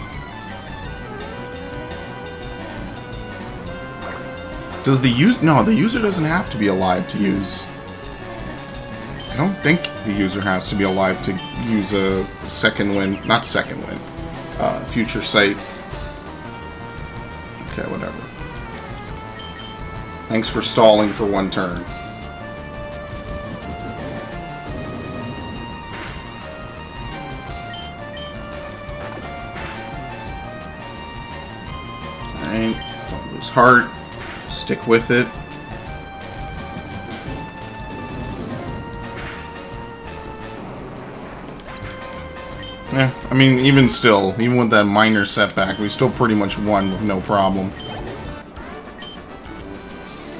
Does the user... No, the user doesn't have to be alive to use... I don't think the user has to be alive to use a second wind... Not second wind. Future sight. Okay, whatever. Thanks for stalling for one turn. Alright, don't lose heart. Just stick with it. Yeah, I mean, even still, even with that minor setback, we still pretty much won with no problem.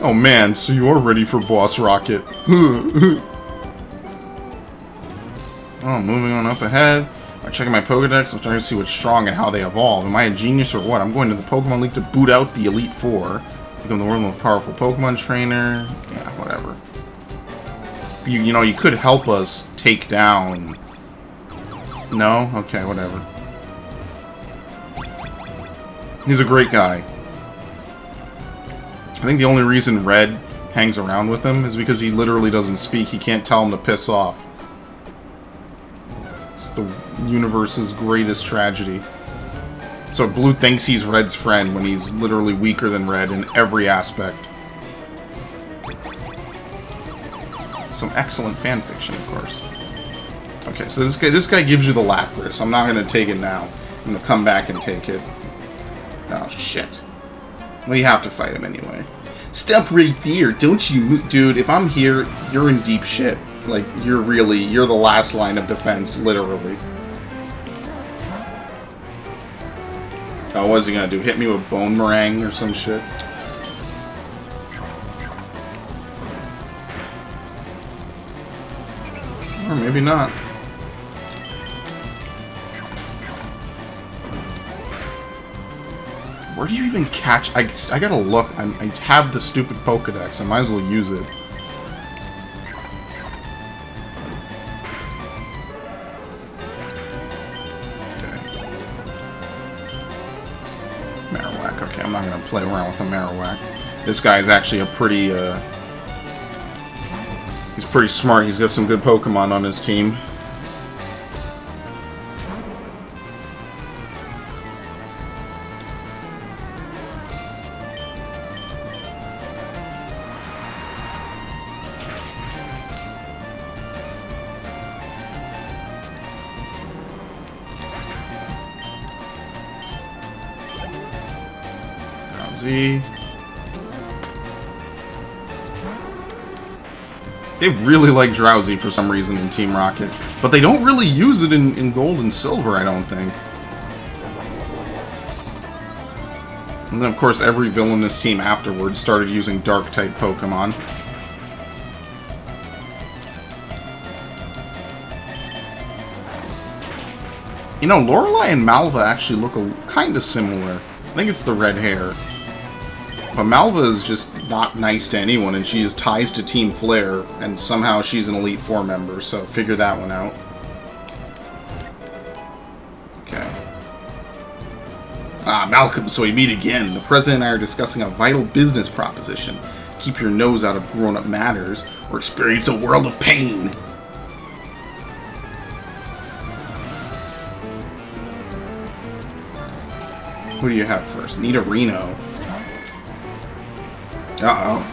Oh man, so you are ready for Boss Rocket. Oh, moving on up ahead. I'm checking my Pokedex. I'm trying to see what's strong and how they evolve. Am I a genius or what? I'm going to the Pokemon League to boot out the Elite Four. Become the world's most powerful Pokemon trainer. Yeah, whatever. You know, you could help us take down... No? Okay, whatever. He's a great guy. I think the only reason Red hangs around with him is because he literally doesn't speak. He can't tell him to piss off. It's the universe's greatest tragedy. So Blue thinks he's Red's friend when he's literally weaker than Red in every aspect. Some excellent fanfiction, of course. Okay, so this guy gives you the Lapras. I'm not going to take it now. I'm going to come back and take it. Oh, shit. Well, you have to fight him anyway. Step right there, don't you... Dude, if I'm here, you're in deep shit. Like, you're the last line of defense, literally. Oh, what is he going to do? Hit me with Bone Meringue or some shit? Or maybe not. Where do you even catch... I gotta look. I have the stupid Pokedex. I might as well use it. Okay. Marowak. Okay, I'm not gonna play around with a Marowak. This guy is actually a pretty... He's pretty smart. He's got some good Pokemon on his team. They really like Drowsy for some reason in Team Rocket. But they don't really use it in Gold and Silver, I don't think. And then, of course, every villainous team afterwards started using Dark-type Pokemon. You know, Lorelei and Malva actually look kind of similar. I think it's the red hair. But Malva is just not nice to anyone, and she has ties to Team Flare, and somehow she's an Elite Four member, so figure that one out. Okay. Ah, Malcolm, so we meet again. The President and I are discussing a vital business proposition. Keep your nose out of grown-up matters, or experience a world of pain. Who do you have first? Nidorino. Uh-oh.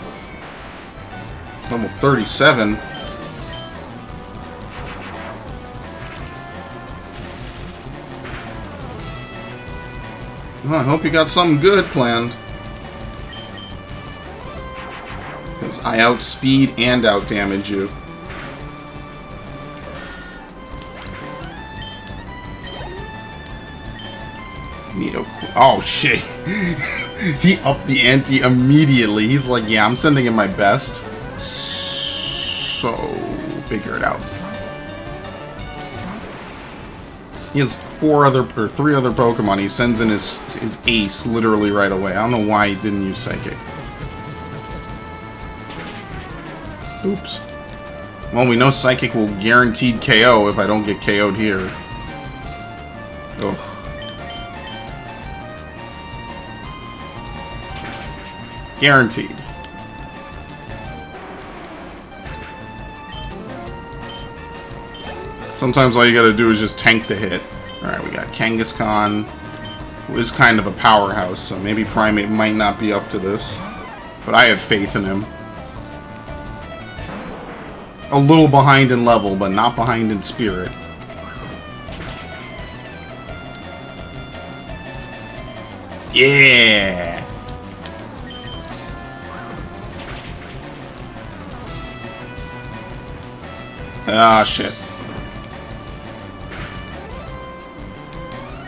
Level 37. Well, I hope you got something good planned. Because I outspeed and outdamage you. Oh shit. He upped the ante immediately. He's like, yeah, I'm sending in my best. So, figure it out. He has three other Pokemon. He sends in his ace literally right away. I don't know why he didn't use Psychic. Oops. Well, we know Psychic will guaranteed KO if I don't get KO'd here. Ugh. Guaranteed. Sometimes all you gotta do is just tank the hit. Alright, we got Kangaskhan, who is kind of a powerhouse, so maybe Primeape might not be up to this. But I have faith in him. A little behind in level, but not behind in spirit. Yeah! Ah, shit.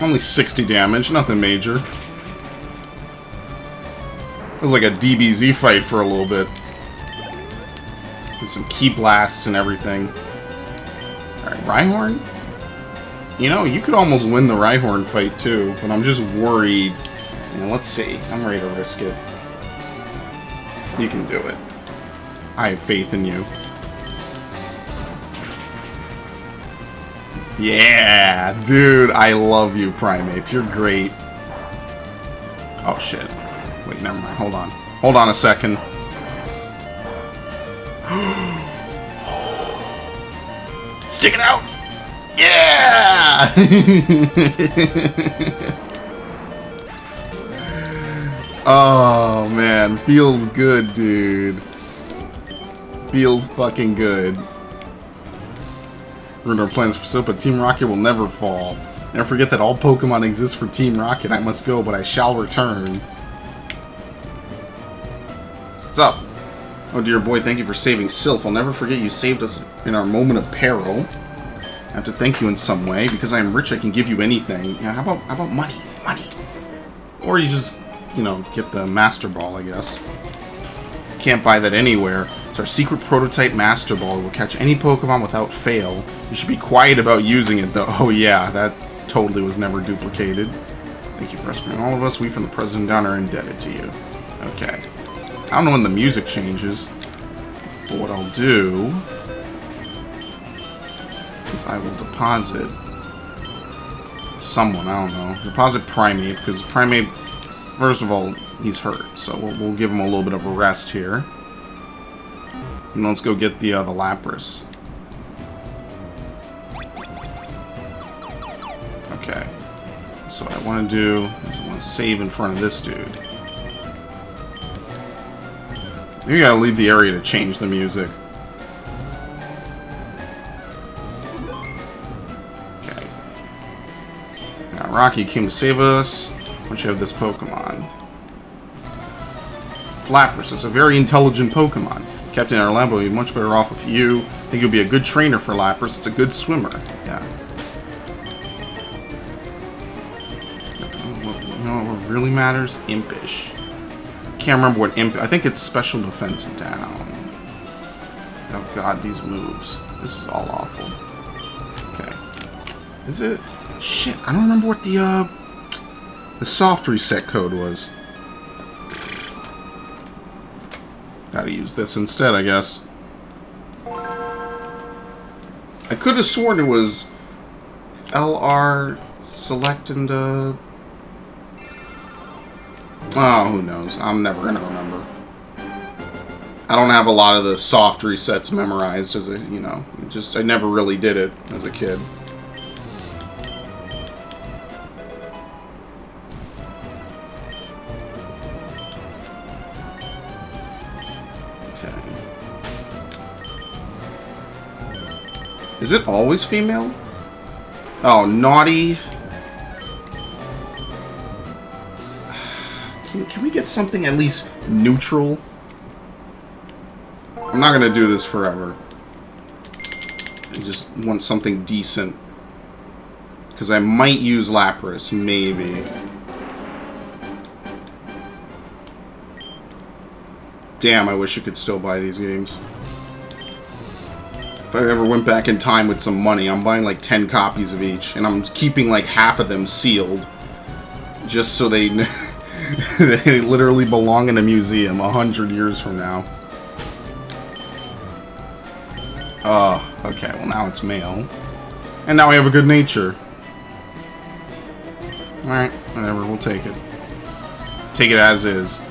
Only 60 damage, nothing major. It was like a DBZ fight for a little bit. With some key blasts and everything. Alright, Rhyhorn? You know, you could almost win the Rhyhorn fight too, but I'm just worried. You know, let's see. I'm ready to risk it. You can do it. I have faith in you. Yeah, dude, I love you, Primeape. You're great. Oh, shit. Wait, never mind. Hold on. Hold on a second. Stick it out! Yeah! Oh, man. Feels good, dude. Feels fucking good. Ruin our plans for Silph, but Team Rocket will never fall. Never forget that all Pokemon exist for Team Rocket. I must go, but I shall return. What's up? Oh dear boy, thank you for saving Silph. I'll never forget you saved us in our moment of peril. I have to thank you in some way. Because I am rich, I can give you anything. Yeah, how about money? Money. Or you just, you know, get the Master Ball, I guess. Can't buy that anywhere. It's our secret prototype Master Ball. It will catch any Pokemon without fail. You should be quiet about using it, though. Oh yeah, that totally was never duplicated. Thank you for rescuing all of us. We from the President down are indebted to you. Okay. I don't know when the music changes. But what I'll do is I will deposit someone, I don't know. Deposit Primeape, because Primeape, first of all, he's hurt. So we'll give him a little bit of a rest here. And let's go get the Lapras. Okay. So what I want to do is I want to save in front of this dude. You gotta leave the area to change the music. Okay. Now Rocky came to save us. Once you have this Pokemon. It's Lapras. It's a very intelligent Pokemon. Captain Orlando would be much better off with you. I think you'll be a good trainer for Lapras. It's a good swimmer. Yeah. You know what really matters? Impish. Can't remember what imp... I think it's special defense down. Oh god, these moves. This is all awful. Okay. Is it? Shit, I don't remember what the soft reset code was. Gotta use this instead, I guess. I could have sworn it was LR select and oh, who knows? I'm never gonna remember. I don't have a lot of the soft resets memorized as a, you know, I never really did it as a kid. Is it always female? Oh, naughty. Can we get something at least neutral? I'm not gonna do this forever. I just want something decent. Because I might use Lapras, maybe. Damn, I wish I could still buy these games. If I ever went back in time with some money, I'm buying like 10 copies of each, and I'm keeping like half of them sealed, just so they they literally belong in a museum 100 years from now. Okay, well now it's male. And now we have a good nature. Alright, whatever, we'll take it. Take it as is.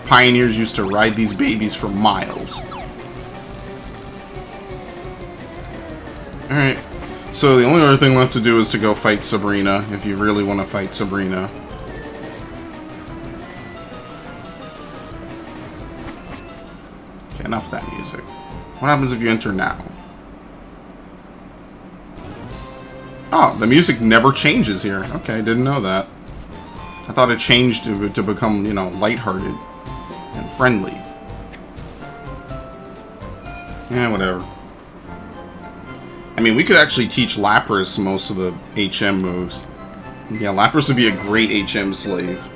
Pioneers used to ride these babies for miles. Alright, so the only other thing left to do is to go fight Sabrina, if you really want to fight Sabrina. Okay, enough of that music. What happens if you enter now? Oh, the music never changes here. Okay, didn't know that. I thought it changed to become, you know, lighthearted and friendly. Yeah, whatever. I mean, we could actually teach Lapras most of the HM moves. Yeah, Lapras would be a great HM slave.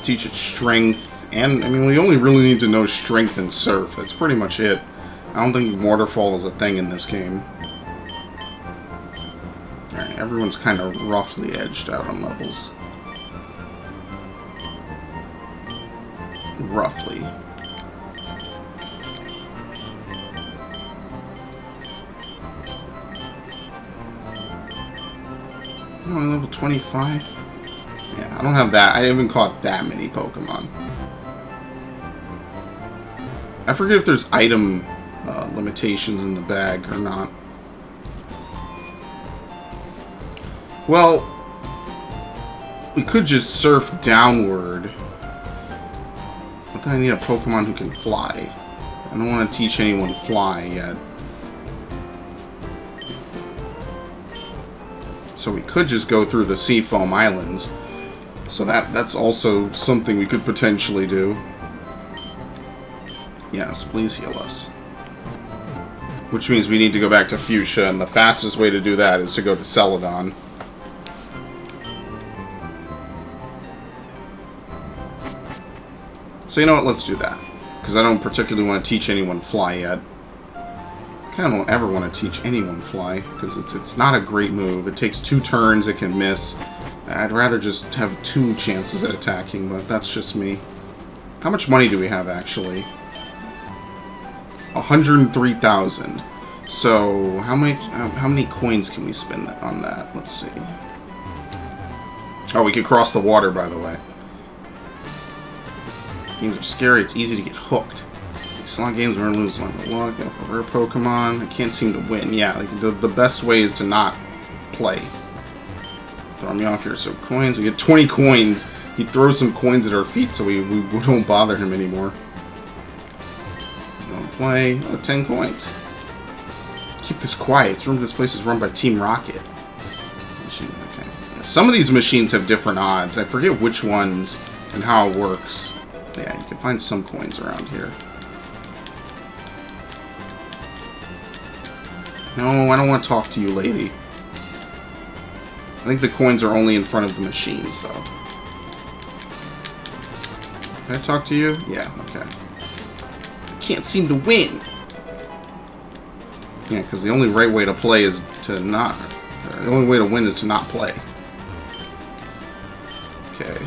Teach it strength, and, I mean, we only really need to know strength and surf. That's pretty much it. I don't think waterfall is a thing in this game. Alright, everyone's kind of roughly edged out on levels. Roughly. Oh, level 25? Yeah, I don't have that. I haven't caught that many Pokemon. I forget if there's item limitations in the bag or not. Well, we could just surf downward. But then I need a Pokemon who can fly. I don't want to teach anyone fly yet. So we could just go through the Seafoam Islands. So that's also something we could potentially do. Yes, please heal us. Which means we need to go back to Fuchsia, and the fastest way to do that is to go to Celadon. So you know what, let's do that. Because I don't particularly want to teach anyone fly yet. I kind of don't ever want to teach anyone fly, because it's not a great move. It takes 2 turns, it can miss. I'd rather just have 2 chances at attacking, but that's just me. How much money do we have, actually? 103,000. So, how many coins can we spend on that? Let's see. Oh, we could cross the water, by the way. Games are scary. It's easy to get hooked. Like slot games, we're gonna lose like a lot. Go for rare Pokemon. I can't seem to win. Yeah, like the best way is to not play. Throw me off here. So coins. We get 20 coins. He throws some coins at our feet, so we don't bother him anymore. Don't play. Oh, 10 coins. Keep this quiet. This place is run by Team Rocket. Okay. Some of these machines have different odds. I forget which ones and how it works. Yeah, you can find some coins around here. No, I don't want to talk to you, lady. I think the coins are only in front of the machines, though. Can I talk to you? Yeah, okay. I can't seem to win. Yeah, because the only right way to play is to not... The only way to win is to not play. Okay.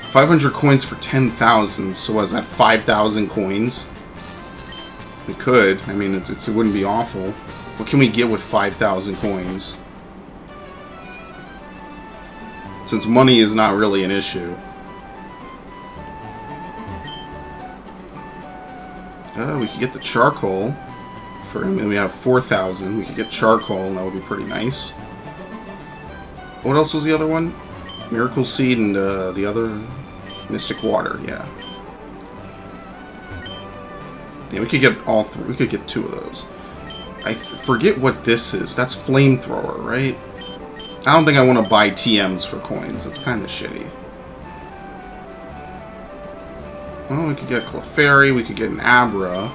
500 coins for 10,000. So was that 5,000 coins? We could. I mean, it wouldn't be awful. What can we get with 5,000 coins? Since money is not really an issue. We could get the charcoal. For him, we have 4,000. We could get charcoal, and that would be pretty nice. What else was the other one? Miracle Seed and the other Mystic Water. Yeah. Yeah, we could get all three. We could get 2 of those. I forget what this is. That's Flamethrower, right? I don't think I want to buy TMs for coins. It's kind of shitty. Well, we could get Clefairy. We could get an Abra.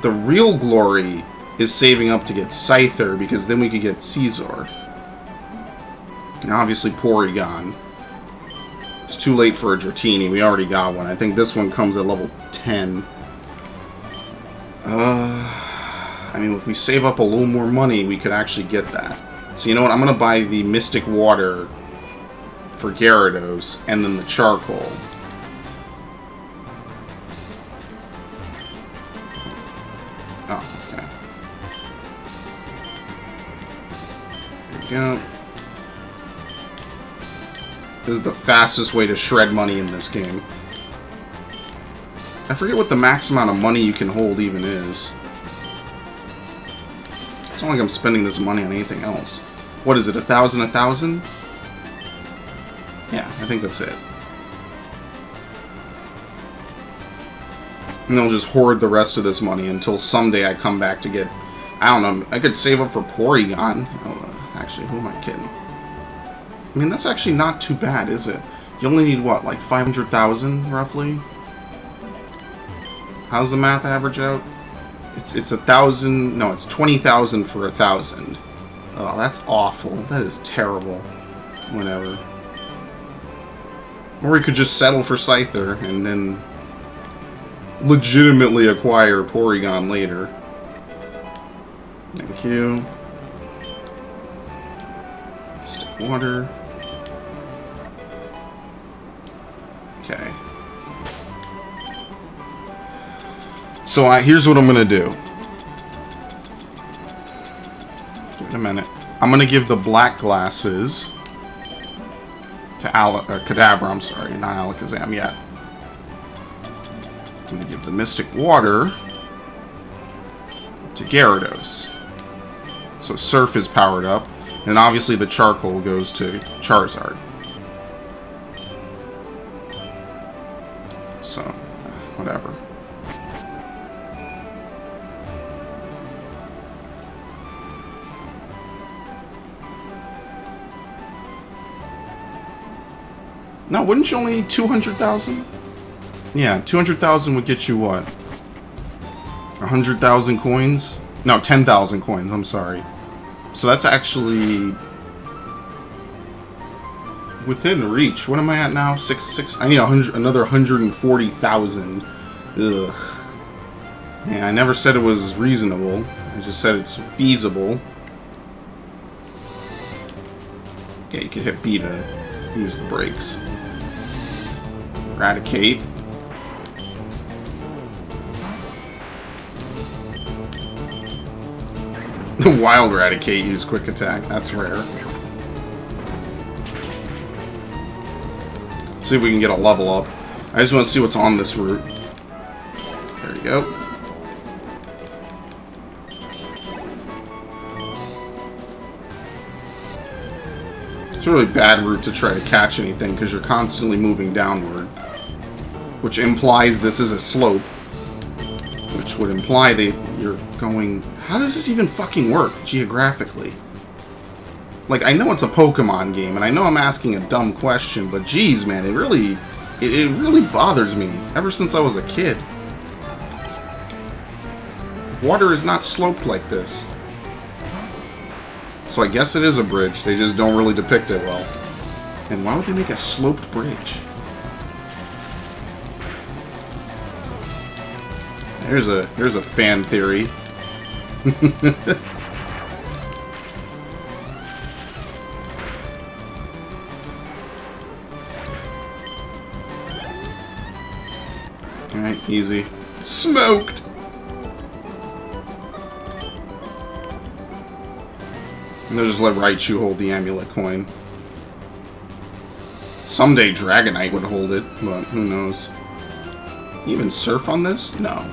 The real glory is saving up to get Scyther, because then we could get Caesar. And obviously Porygon. It's too late for a Dratini. We already got one. I think this one comes at level 10. I mean, if we save up a little more money, we could actually get that. So you know what? I'm going to buy the Mystic Water for Gyarados, and then the Charcoal. Oh, okay. There we go. This is the fastest way to shred money in this game. I forget what the max amount of money you can hold even is. It's not like I'm spending this money on anything else. What is it, 1,000, 1,000? Yeah, I think that's it. And I'll just hoard the rest of this money until someday I come back to get... I don't know, I could save up for Porygon. Oh, actually, who am I kidding? I mean, that's actually not too bad, is it? You only need, what, like 500,000, roughly? How's the math average out? It's 1,000... No, it's 20,000 for 1,000. Oh, that's awful. That is terrible. Whatever. Or we could just settle for Scyther and then legitimately acquire Porygon later. Thank you. Mystic Water. Okay. So here's what I'm going to do. Give it a minute. I'm going to give the black glasses to Kadabra, I'm sorry, not Alakazam yet. I'm going to give the Mystic Water to Gyarados. So Surf is powered up, and obviously the Charcoal goes to Charizard. So, whatever. No, wouldn't you only need 200,000? Yeah, 200,000 would get you what? 100,000 coins? No, 10,000 coins, I'm sorry. So that's actually within reach. What am I at now? 6. I need another 140,000. Ugh. Yeah, I never said it was reasonable. I just said it's feasible. Yeah, you could hit B to use the brakes. Eradicate. The Wild Eradicate used Quick Attack. That's rare. See if we can get a level up. I just want to see what's on this route. There we go. It's a really bad route to try to catch anything because you're constantly moving downward. Which implies this is a slope. Which would imply that you're going... How does this even fucking work, geographically? Like, I know it's a Pokemon game, and I know I'm asking a dumb question, but geez, man, it really bothers me ever since I was a kid. Water is not sloped like this. So I guess it is a bridge. They just don't really depict it well. And why would they make a sloped bridge? Here's a fan theory. Alright, easy. Smoked! And they'll just let Raichu hold the amulet coin. Someday Dragonite would hold it, but who knows. Even surf on this? No.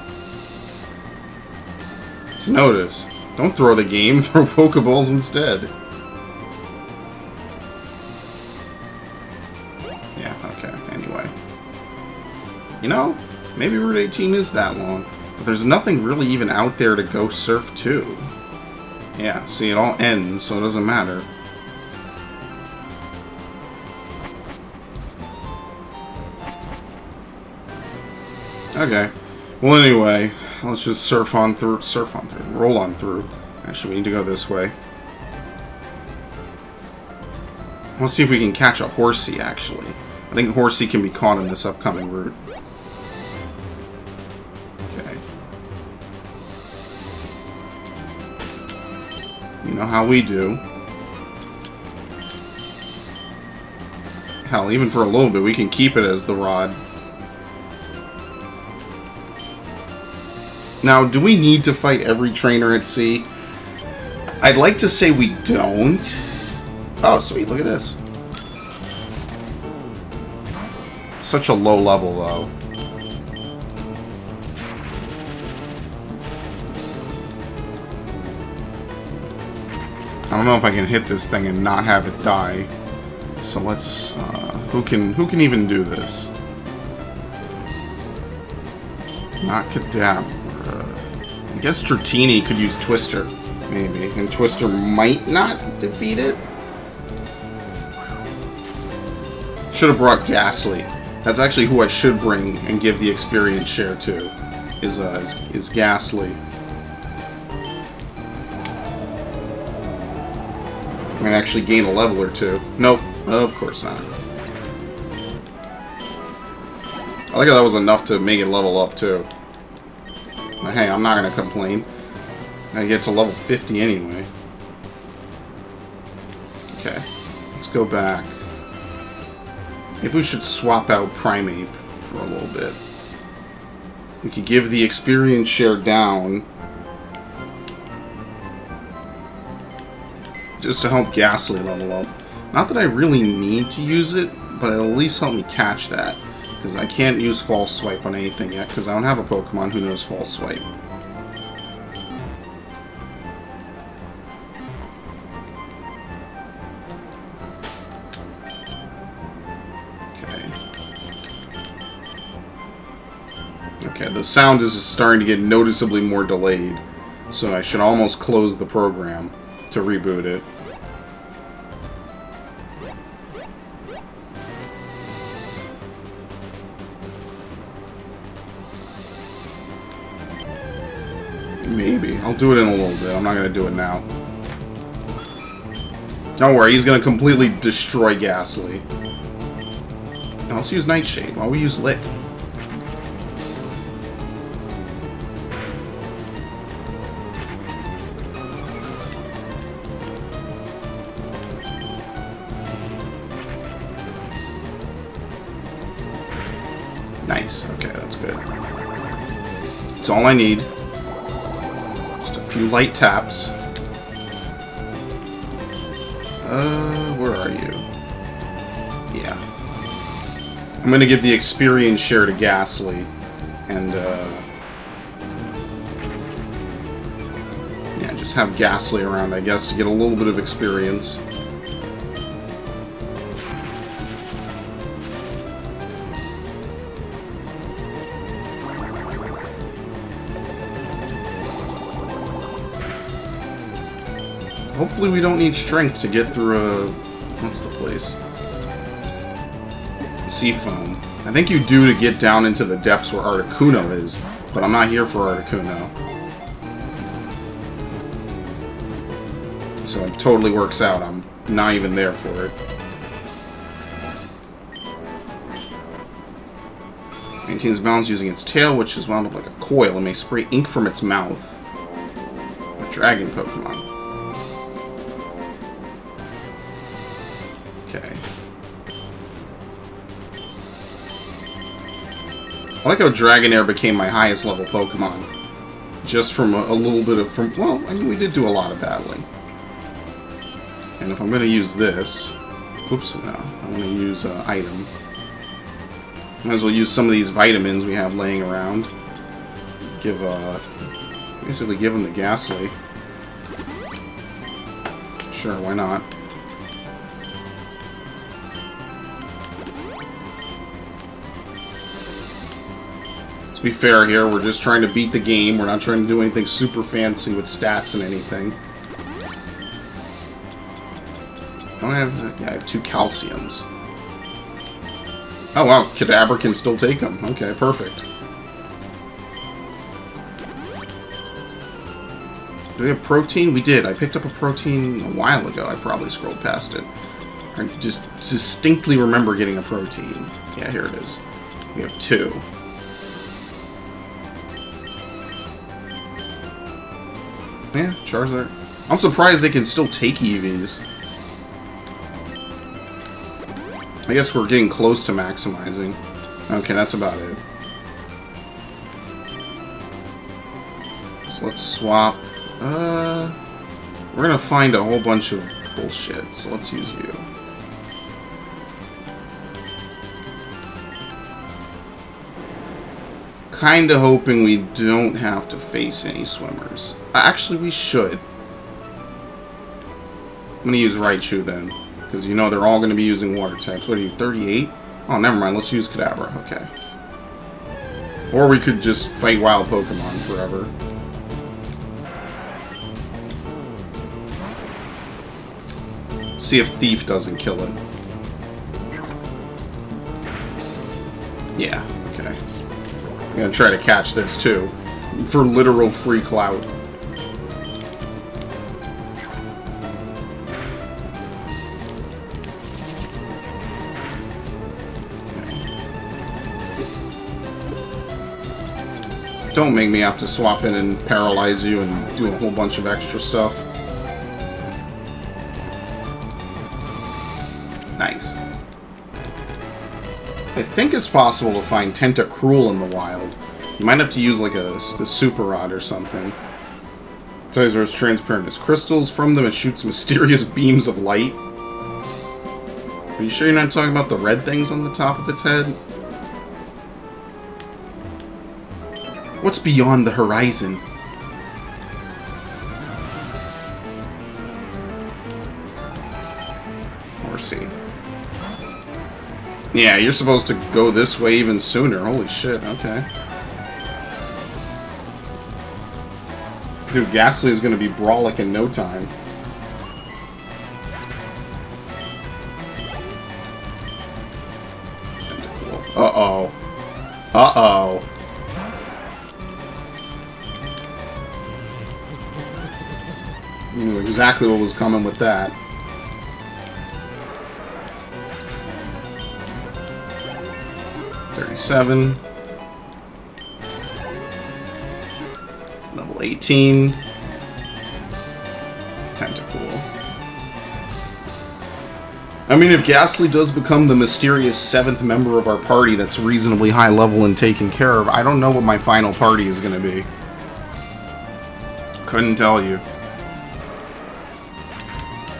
To notice, don't throw the game, throw Pokeballs instead. Yeah, okay, anyway. You know, maybe Route 18 is that long, but there's nothing really even out there to go surf to. Yeah, see, it all ends, so it doesn't matter. Okay. Well, anyway, let's just roll on through. Actually, we need to go this way. Let's see if we can catch a Horsey, actually. I think Horsey can be caught in this upcoming route. Okay. You know how we do. Hell, even for a little bit, we can keep it as the rod. Now, do we need to fight every trainer at sea? I'd like to say we don't. Oh, sweet, look at this. It's such a low level, though. I don't know if I can hit this thing and not have it die. So let's, who can even do this? Not Kadabra. I guess Dratini could use Twister, maybe. And Twister might not defeat it? Should have brought Ghastly. That's actually who I should bring and give the experience share to, is Ghastly. I might actually gain a level or two. Nope, of course not. I like how that was enough to make it level up, too. But hey, I'm not going to complain. I get to level 50 anyway. Okay, let's go back. Maybe we should swap out Primeape for a little bit. We could give the experience share down. Just to help Ghastly level up. Not that I really need to use it, but it'll at least help me catch that. Because I can't use False Swipe on anything yet, because I don't have a Pokemon who knows False Swipe. Okay. Okay, the sound is starting to get noticeably more delayed, so I should almost close the program to reboot it. Maybe. I'll do it in a little bit. I'm not going to do it now. Don't worry, he's going to completely destroy Ghastly. Now, let's use Nightshade while we use Lick. Nice. Okay, that's good. That's all I need. Few light taps. Where are you? Yeah. I'm gonna give the experience share to Ghastly, and yeah, just have Ghastly around, I guess, to get a little bit of experience. hopefully we don't need strength to get through a... What's the place? Seafoam. I think you do to get down into the depths where Articuno is, but I'm not here for Articuno. So it totally works out. I'm not even there for it. Maintains balance using its tail, which is wound up like a coil and may spray ink from its mouth. A dragon Pokemon. Okay. I like how Dragonair became my highest level Pokemon. Just from a little bit of... Well, I mean, we did do a lot of battling. And if I'm going to use this... Oops, no. I'm going to use item. Might as well use some of these vitamins we have laying around. Basically give them the Ghastly. Sure, why not? Let's be fair here, we're just trying to beat the game. We're not trying to do anything super fancy with stats and anything. Don't I have... Yeah, I have 2 calciums. Oh wow, Kadabra can still take them. Okay, perfect. Do we have protein? We did. I picked up a protein a while ago. I probably scrolled past it. I just distinctly remember getting a protein. Yeah, here it is. We have 2. Yeah, Charizard. I'm surprised they can still take EVs. I guess we're getting close to maximizing. Okay, that's about it. So let's swap. We're gonna find a whole bunch of bullshit, so let's use you. Kinda hoping we don't have to face any swimmers. Actually, we should. I'm gonna use Raichu then. Because you know they're all going to be using water types. What are you, 38? Oh, never mind. Let's use Kadabra. Okay. Or we could just fight wild Pokemon forever. See if Thief doesn't kill it. Yeah, okay. I'm going to try to catch this too. For literal free clout. Don't make me have to swap in and paralyze you and do a whole bunch of extra stuff. Nice. I think it's possible to find Tentacruel in the wild. You might have to use like the Super Rod or something. Its are as transparent as crystals. From them it shoots mysterious beams of light. Are you sure you're not talking about the red things on the top of its head? What's beyond the horizon? Or see. Yeah, you're supposed to go this way even sooner. Holy shit, okay. Dude, Ghastly is gonna be brawlic in no time. Uh-oh. Uh-oh. You knew exactly what was coming with that. $37. Level 18. Tentacool. I mean, if Ghastly does become the mysterious 7th member of our party that's reasonably high level and taken care of, I don't know what my final party is going to be. Couldn't tell you.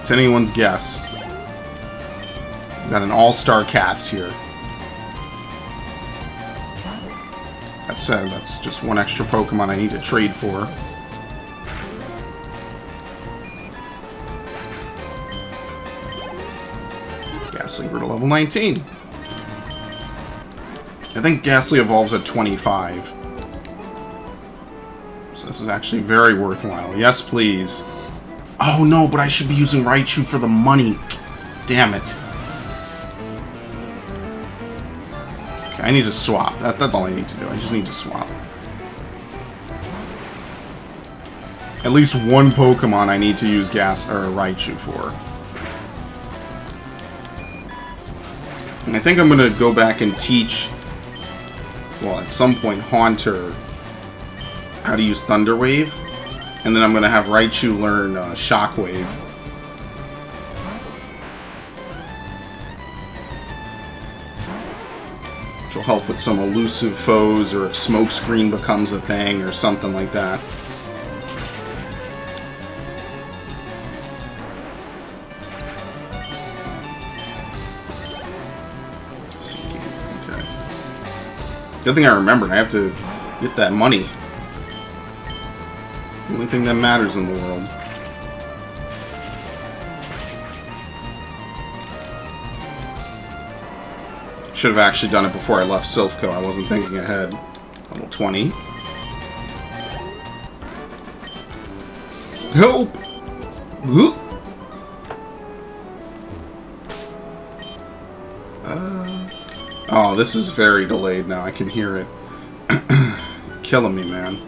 It's anyone's guess. We've got an all-star cast here. That said, that's just one extra Pokemon I need to trade for. Ghastly grew to level 19. I think Ghastly evolves at 25. So this is actually very worthwhile. Yes, please. Oh no, but I should be using Raichu for the money. Damn it. Okay, I need to swap. That's all I need to do. I just need to swap. At least one Pokemon I need to use Raichu for. And I think I'm gonna go back and teach, well, at some point, Haunter how to use Thunder Wave. And then I'm gonna have Raichu learn Shockwave. Which will help with some elusive foes, or if Smokescreen becomes a thing, or something like that. Okay. Good thing I remembered. I have to get that money. The only thing that matters in the world. Should have actually done it before I left Silph. I wasn't thinking ahead. Level 20. Help! Oh, this is very delayed now. I can hear it. Killing me, man.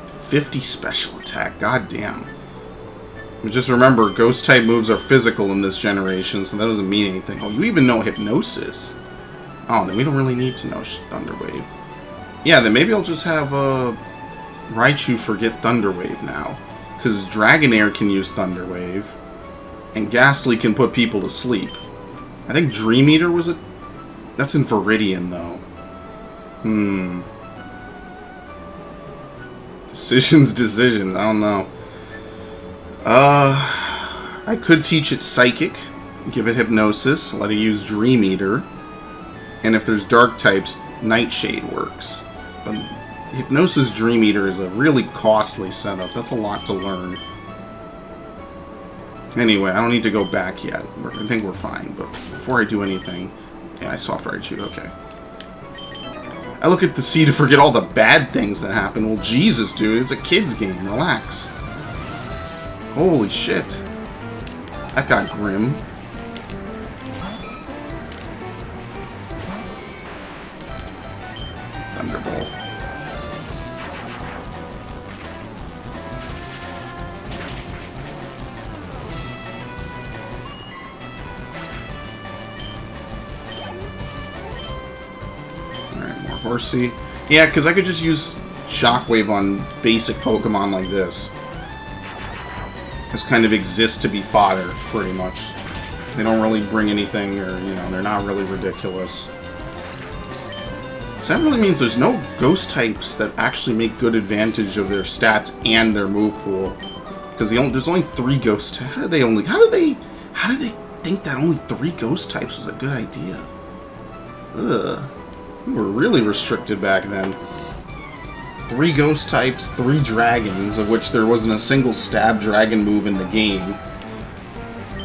50 special attack. God damn. Just remember, Ghost-type moves are physical in this generation, so that doesn't mean anything. Oh, you even know Hypnosis. Oh, then we don't really need to know Thunder Wave. Yeah, then maybe I'll just have Raichu forget Thunder Wave now. Because Dragonair can use Thunder Wave. And Ghastly can put people to sleep. I think Dream Eater was a... That's in Viridian, though. Decisions. I don't know. I could teach it Psychic, give it Hypnosis, let it use Dream Eater, and if there's Dark types, Nightshade works. But Hypnosis Dream Eater is a really costly setup. That's a lot to learn. Anyway, I don't need to go back yet. I think we're fine. But before I do anything, yeah, I swapped Raichu. Okay. I look at the sea to forget all the bad things that happen. Well, Jesus, dude, it's a kid's game. Relax. Holy shit. That got grim. Thunderbolt. Alright, more Horsey. Yeah, because I could just use Shockwave on basic Pokemon like this. Just kind of exist to be fodder, pretty much. They don't really bring anything, or, you know, they're not really ridiculous. So that really means there's no ghost types that actually make good advantage of their stats and their move pool. Because there's only 3 ghost types. How did they think that only 3 ghost types was a good idea? Ugh. We were really restricted back then. 3 ghost types, 3 dragons, of which there wasn't a single stab dragon move in the game.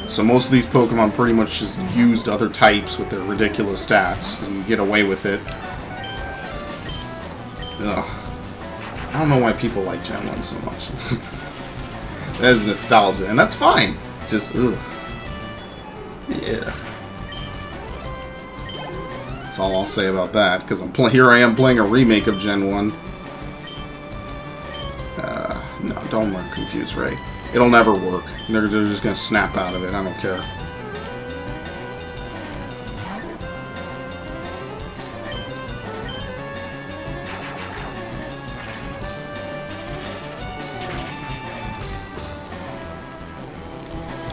So most of these Pokemon pretty much just used other types with their ridiculous stats and get away with it. Ugh. I don't know why people like Gen 1 so much. That is nostalgia, and that's fine. Just, ugh. Yeah. That's all I'll say about that, because here I am playing a remake of Gen 1. No, don't learn Confuse Ray. It'll never work. They're just gonna snap out of it. I don't care.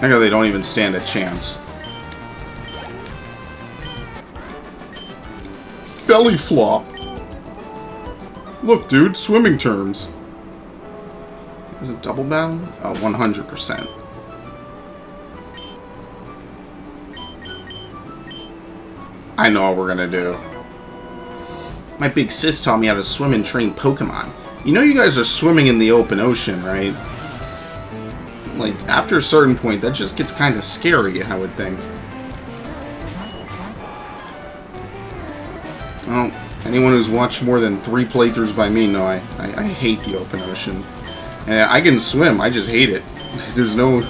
I know they don't even stand a chance. Belly flop. Look, dude, swimming terms. Is it double battle? 100%. I know what we're gonna do. My big sis taught me how to swim and train Pokemon. You know you guys are swimming in the open ocean, right? Like, after a certain point, that just gets kind of scary, I would think. Oh, Anyone who's watched more than 3 playthroughs by me know I hate the open ocean. And I can swim, I just hate it. There's no...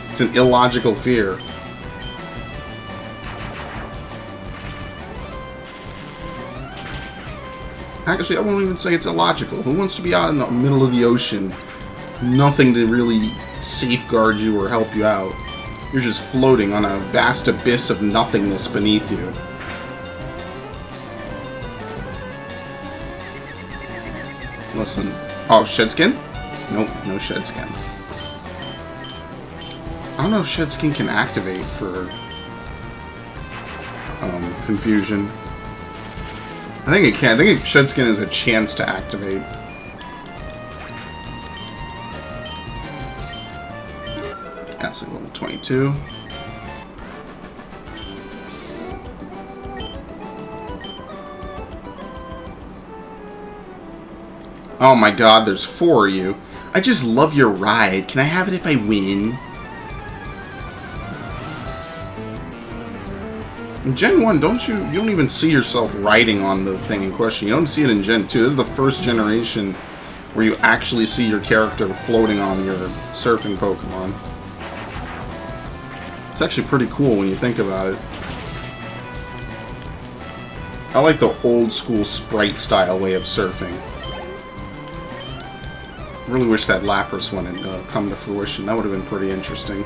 It's an illogical fear. Actually, I won't even say it's illogical. Who wants to be out in the middle of the ocean? Nothing to really safeguard you or help you out. You're just floating on a vast abyss of nothingness beneath you. Listen. Oh, shed skin? Nope, no shed skin. I don't know if shed skin can activate for confusion. I think it can. I think shed skin has a chance to activate. Acid level 22. Oh my god, there's 4 of you. I just love your ride. Can I have it if I win? In Gen 1, you don't even see yourself riding on the thing in question. You don't see it in Gen 2. This is the first generation where you actually see your character floating on your surfing Pokemon. It's actually pretty cool when you think about it. I like the old school sprite style way of surfing. I really wish that Lapras one had come to fruition. That would have been pretty interesting.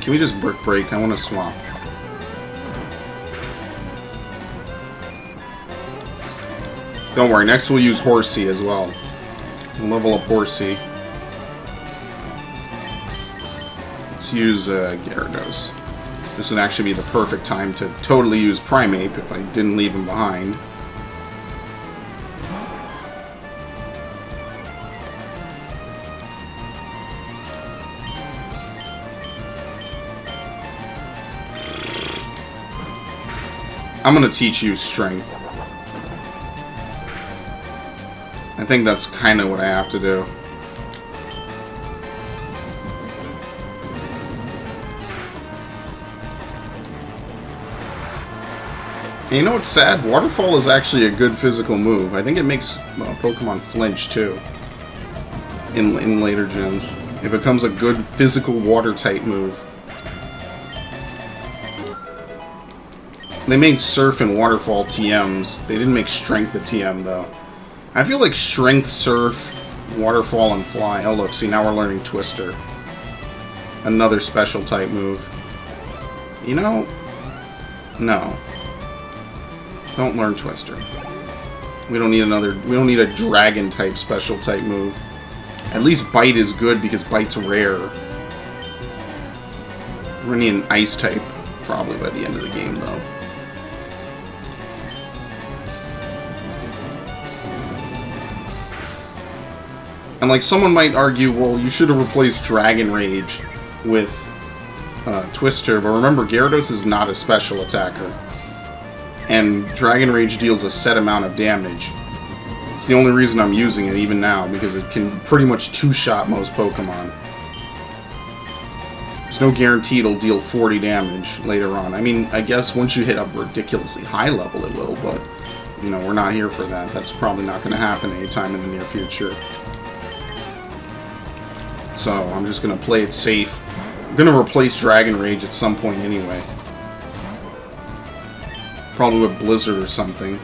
Can we just brick break? I want to swap. Don't worry, next we'll use Horsey as well. We'll level up Horsey. Let's use Gyarados. This would actually be the perfect time to totally use Primeape if I didn't leave him behind. I'm gonna teach you Strength. I think that's kind of what I have to do. And you know what's sad? Waterfall is actually a good physical move. I think it makes Pokemon flinch too. In later gens. It becomes a good physical water type move. They made Surf and Waterfall TMs. They didn't make Strength a TM, though. I feel like Strength, Surf, Waterfall, and Fly... Oh, look, see, now we're learning Twister. Another special type move. You know... No. Don't learn Twister. We don't need another... We don't need a Dragon type special type move. At least Bite is good because Bite's rare. We're gonna need an Ice type probably by the end of the game, though. And like someone might argue, well, you should have replaced Dragon Rage with Twister, but remember, Gyarados is not a special attacker. And Dragon Rage deals a set amount of damage. It's the only reason I'm using it even now, because it can pretty much two-shot most Pokemon. There's no guarantee it'll deal 40 damage later on. I mean, I guess once you hit a ridiculously high level it will, but, you know, we're not here for that. That's probably not going to happen anytime in the near future. So, I'm just going to play it safe. I'm going to replace Dragon Rage at some point anyway. Probably with Blizzard or something.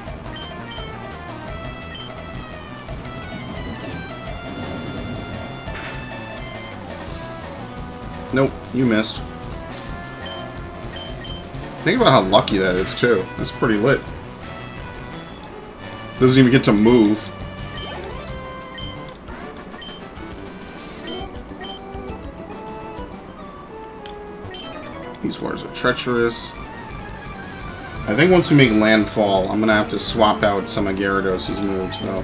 Nope, you missed. Think about how lucky that is, too. That's pretty lit. Doesn't even get to move. These waters are treacherous. I think once we make landfall, I'm going to have to swap out some of Gyarados' moves, though.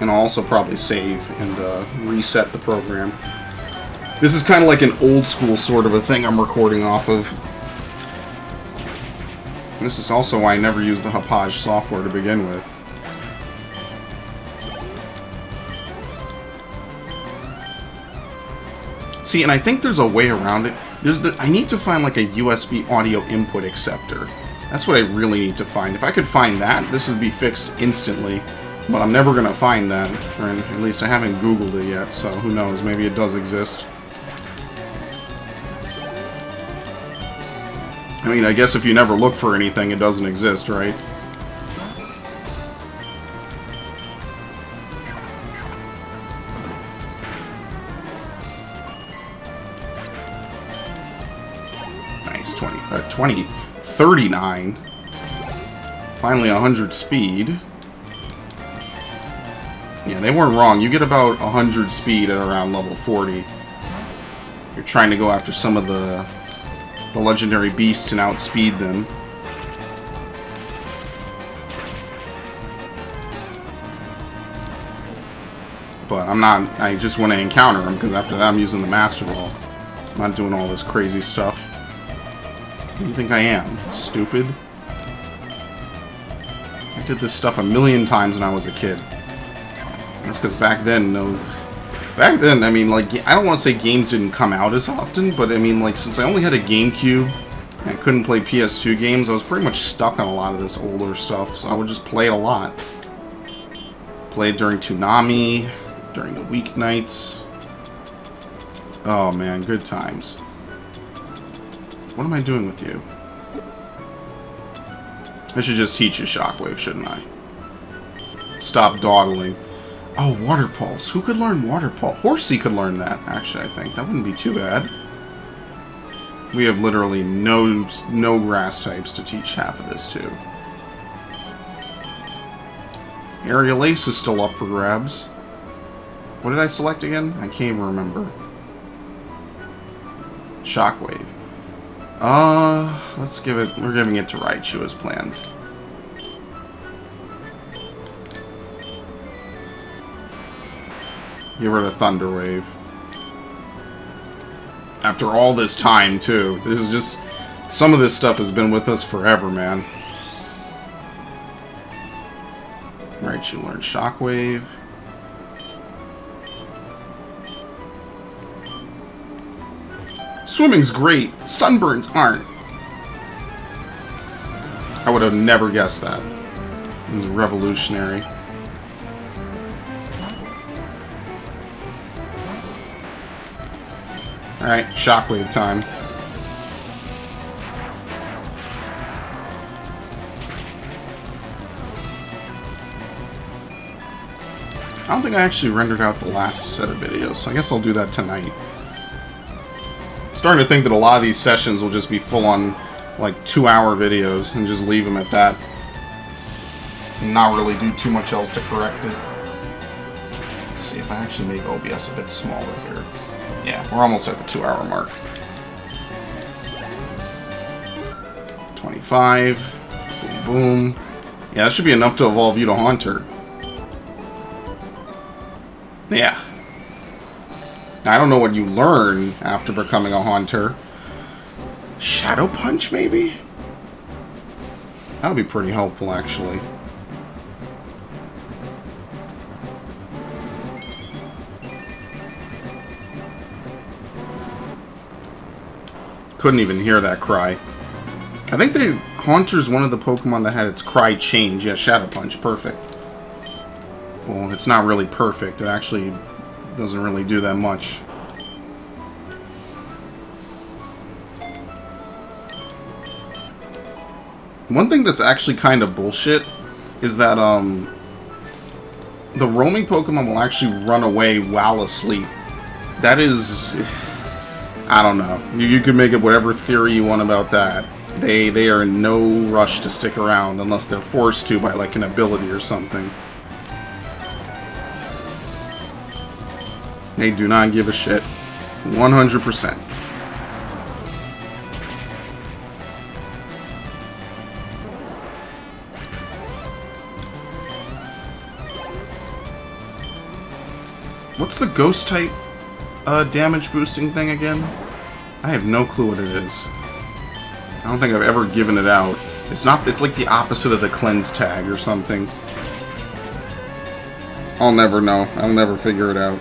And I'll also probably save and reset the program. This is kind of like an old school sort of a thing I'm recording off of. This is also why I never used the Hapaj software to begin with. See, and I think there's a way around it. I need to find like a USB audio input acceptor. That's what I really need to find. If I could find that, this would be fixed instantly. But I'm never going to find that. Or at least I haven't Googled it yet, so who knows. Maybe it does exist. I mean, I guess if you never look for anything, it doesn't exist, right? Nice, 39. Finally 100 speed. Yeah, they weren't wrong. You get about 100 speed at around level 40. You're trying to go after some of the legendary beasts and outspeed them. But I'm not, I just want to encounter them, because after that I'm using the Master Ball. I'm not doing all this crazy stuff. Who do you think I am? Stupid? I did this stuff a million times when I was a kid. That's because back then, I mean, like, I don't want to say games didn't come out as often, but I mean, like, since I only had a GameCube and I couldn't play PS2 games, I was pretty much stuck on a lot of this older stuff, so I would just play it a lot. Play it during Toonami, during the weeknights. Oh man, good times. What am I doing with you? I should just teach you Shockwave, shouldn't I? Stop dawdling. Oh, Water Pulse. Who could learn Water Pulse? Horsey could learn that, actually, I think. That wouldn't be too bad. We have literally no grass types to teach half of this to. Aerial Ace is still up for grabs. What did I select again? I can't even remember. Shockwave. Let's give it... We're giving it to Raichu as planned. Get rid of Thunder Wave. After all this time, too. There's just... Some of this stuff has been with us forever, man. Raichu learned Shockwave. Swimming's great. Sunburns aren't. I would have never guessed that. This is revolutionary. Alright, Shockwave time. I don't think I actually rendered out the last set of videos, so I guess I'll do that tonight. I'm starting to think that a lot of these sessions will just be full-on, like, 2-hour videos, and just leave them at that. And not really do too much else to correct it. Let's see if I actually make OBS a bit smaller here. Yeah, we're almost at the 2-hour mark. 25. Boom, boom. Yeah, that should be enough to evolve you to Haunter. Yeah. I don't know what you learn after becoming a Haunter. Shadow Punch, maybe? That would be pretty helpful, actually. Couldn't even hear that cry. I think Haunter's one of the Pokemon that had its cry change. Yeah, Shadow Punch, perfect. Well, it's not really perfect. It actually doesn't really do that much. One thing that's actually kind of bullshit is that the roaming Pokemon will actually run away while asleep. That is... I don't know. You could make up whatever theory you want about that. They are in no rush to stick around unless they're forced to by like an ability or something. They do not give a shit. 100%. What's the ghost type damage boosting thing again? I have no clue what it is. I don't think I've ever given it out. It's like the opposite of the cleanse tag or something. I'll never know. I'll never figure it out.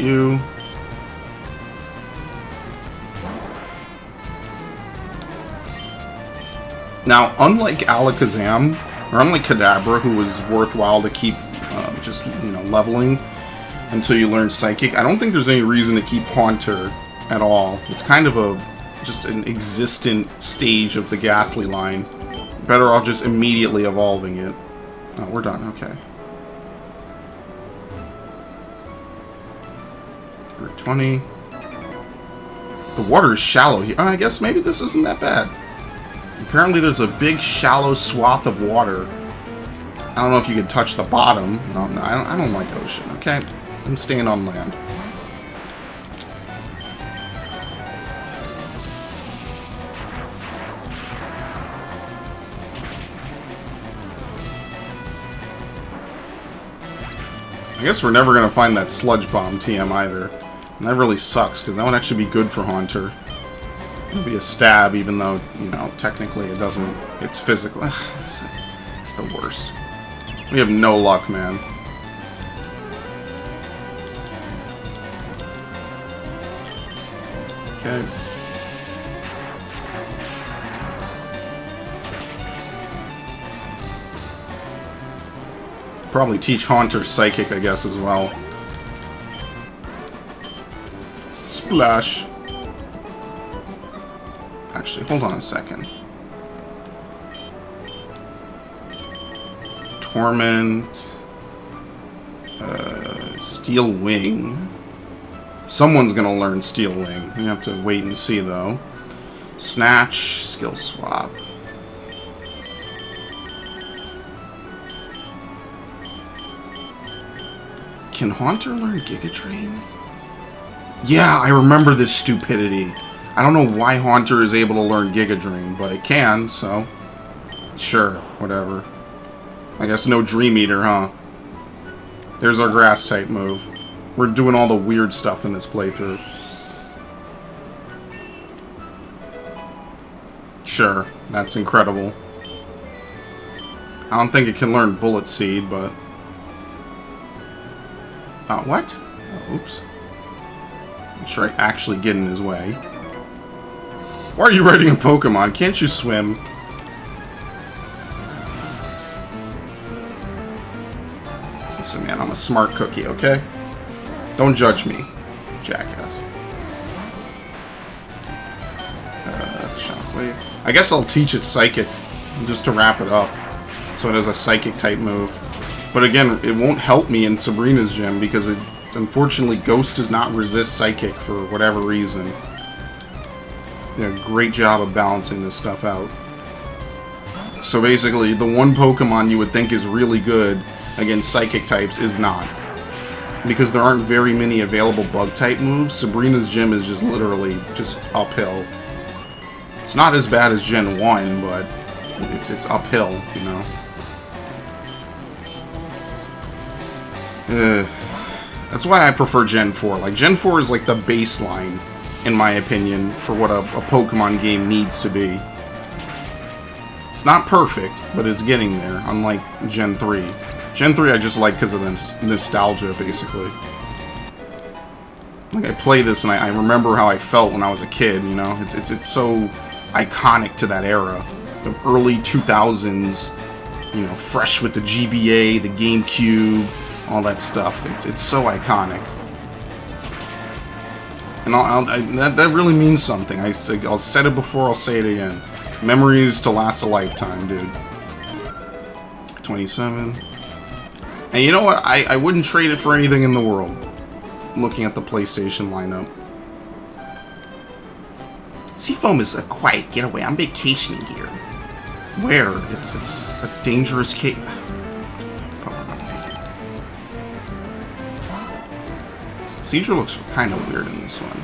you. Now, unlike Alakazam, or unlike Kadabra, who was worthwhile to keep just, you know, leveling until you learn Psychic, I don't think there's any reason to keep Haunter at all. It's kind of just an existent stage of the Ghastly line. Better off just immediately evolving it. Oh, we're done, okay. Route 20. The water is shallow here. I guess maybe this isn't that bad. Apparently there's a big shallow swath of water. I don't know if you can touch the bottom. No, I don't like ocean, okay? I'm staying on land. I guess we're never going to find that Sludge Bomb TM either. And that really sucks, because that would actually be good for Haunter. It would be a stab, even though, you know, technically it doesn't... It's physical. It's the worst. We have no luck, man. Okay. Probably teach Haunter Psychic, I guess, as well. Splash. Actually, hold on a second. Torment. Steel Wing. Someone's gonna learn Steel Wing. We have to wait and see, though. Snatch. Skill Swap. Can Haunter learn Giga Drain? Yeah, I remember this stupidity. I don't know why Haunter is able to learn Giga Drain, but it can, so... Sure, whatever. I guess no Dream Eater, huh? There's our Grass-type move. We're doing all the weird stuff in this playthrough. Sure, that's incredible. I don't think it can learn Bullet Seed, but... what? Oh, oops. Make sure I actually get in his way. Why are you riding a Pokemon? Can't you swim? Listen, man, I'm a smart cookie, okay? Don't judge me, jackass. Shockwave. I guess I'll teach it Psychic, just to wrap it up. So it has a Psychic-type move. But again, it won't help me in Sabrina's gym, because it, unfortunately, Ghost does not resist Psychic for whatever reason. They did a great job of balancing this stuff out. So basically, the one Pokemon you would think is really good against Psychic types is not. Because there aren't very many available Bug-type moves, Sabrina's gym is just literally just uphill. It's not as bad as Gen 1, but it's uphill, you know. That's why I prefer Gen 4. Like, Gen 4 is like the baseline, in my opinion, for what a Pokemon game needs to be. It's not perfect, but it's getting there, unlike Gen 3. Gen 3 I just like because of the nostalgia, basically. Like, I play this and I remember how I felt when I was a kid, you know? It's so iconic to that era of early 2000s, you know, fresh with the GBA, the GameCube, all that stuff. It's so iconic. And that really means something. I'll said it before, I'll say it again. Memories to last a lifetime, dude. 27. And you know what? I wouldn't trade it for anything in the world. Looking at the PlayStation lineup. Seafoam is a quiet getaway. I'm vacationing here. Where? It's a dangerous cave. Seizure looks kind of weird in this one.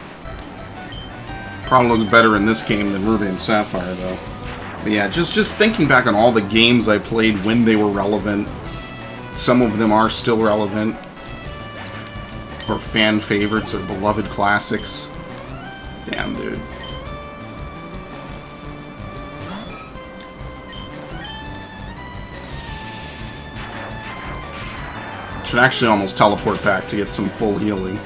Probably looks better in this game than Ruby and Sapphire, though. But yeah, just thinking back on all the games I played when they were relevant. Some of them are still relevant. Or fan favorites or beloved classics. Damn, dude. Should actually almost teleport back to get some full healing.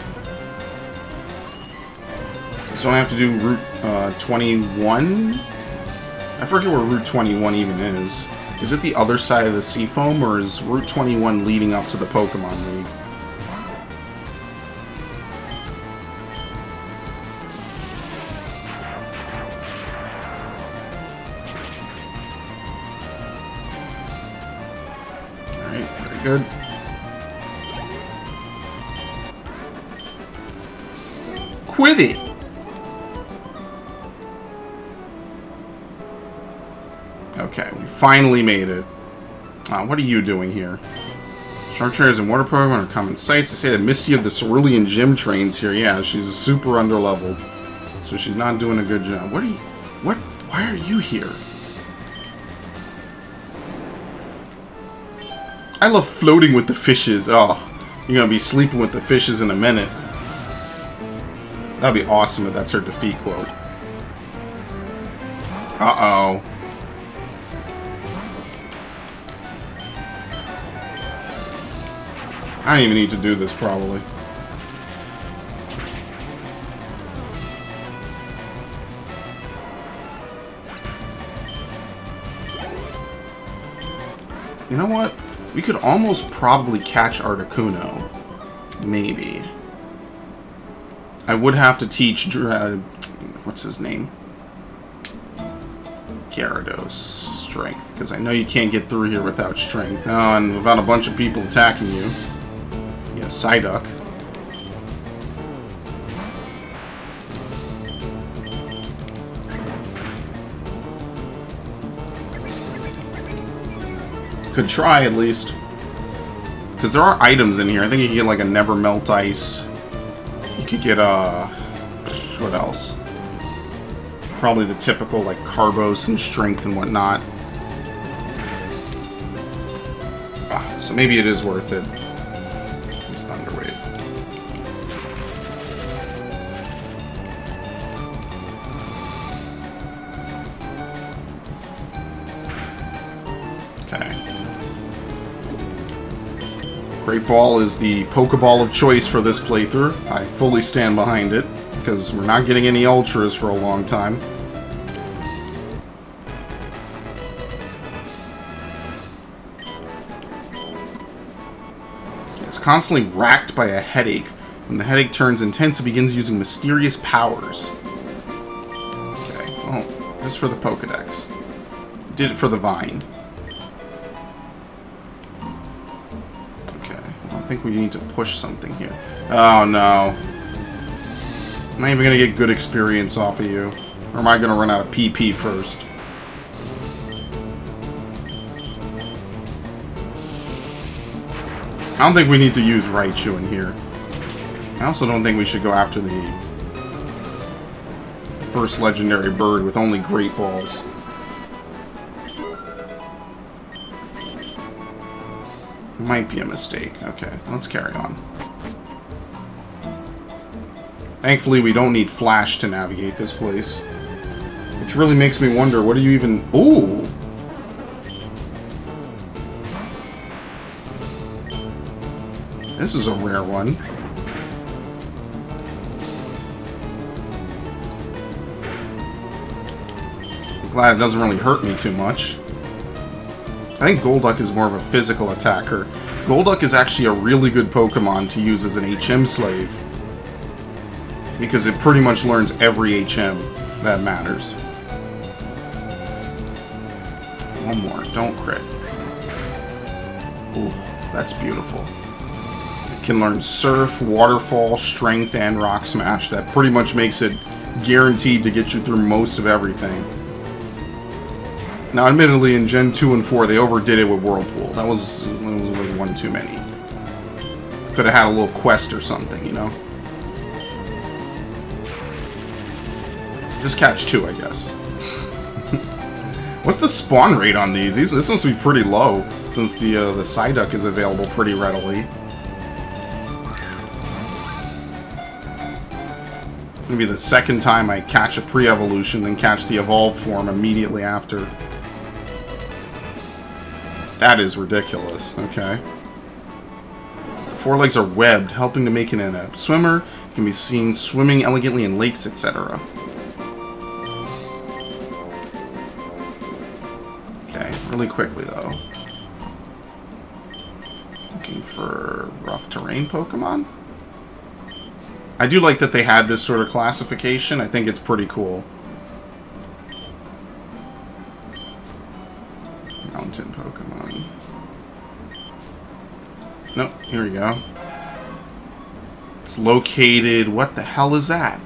So I have to do Route 21? I forget where Route 21 even is. Is it the other side of the Seafoam, or is Route 21 leading up to the Pokemon League? Alright, very good. Quit it! Okay, we finally made it. What are you doing here? Shark trainers and water Pokemon are common sights. They say that Misty of the Cerulean Gym trains here. Yeah, she's super underleveled. So she's not doing a good job. What are you... What? Why are you here? I love floating with the fishes. Oh, you're gonna be sleeping with the fishes in a minute. That'd be awesome if that's her defeat quote. Uh-oh. I don't even need to do this, probably. You know what? We could almost probably catch Articuno. Maybe. I would have to teach... what's his name? Gyarados. Strength. Because I know you can't get through here without strength. Oh, and without a bunch of people attacking you. Yeah, Psyduck. Could try, at least. Because there are items in here. I think you can get, like, a Never Melt Ice. You could get, what else? Probably the typical, like, Carbos and Strength and whatnot. So maybe it is worth it. It's Thunder Wave. Okay. Great Ball is the Pokeball of choice for this playthrough. I fully stand behind it, because we're not getting any Ultras for a long time. It's constantly racked by a headache. When the headache turns intense, it begins using mysterious powers. Okay, well, just for the Pokedex. Did it for the Vine. I think we need to push something here. Oh no. I'm not even gonna get good experience off of you. Or am I gonna run out of PP first? I don't think we need to use Raichu in here. I also don't think we should go after the first legendary bird with only Great Balls. Might be a mistake. Okay, let's carry on. Thankfully, we don't need Flash to navigate this place. Which really makes me wonder, what do you even... Ooh! This is a rare one. I'm glad it doesn't really hurt me too much. I think Golduck is more of a physical attacker. Golduck is actually a really good Pokemon to use as an HM slave. Because it pretty much learns every HM that matters. One more. Don't crit. Ooh, that's beautiful. It can learn Surf, Waterfall, Strength, and Rock Smash. That pretty much makes it guaranteed to get you through most of everything. Now, admittedly, in Gen 2 and 4, they overdid it with Whirlpool. That was like one too many. Could have had a little quest or something, you know? Just catch 2, I guess. What's the spawn rate on these? This must be pretty low, since the Psyduck is available pretty readily. Maybe the second time I catch a pre-evolution, then catch the evolved form immediately after. That is ridiculous. Okay. The forelegs are webbed, helping to make it a swimmer. You Can be seen swimming elegantly in lakes, etc. Okay, really quickly though. Looking for rough terrain Pokemon. I do like that they had this sort of classification. I think it's pretty cool. Mountain Pokemon. Nope, here we go. It's located... What the hell is that?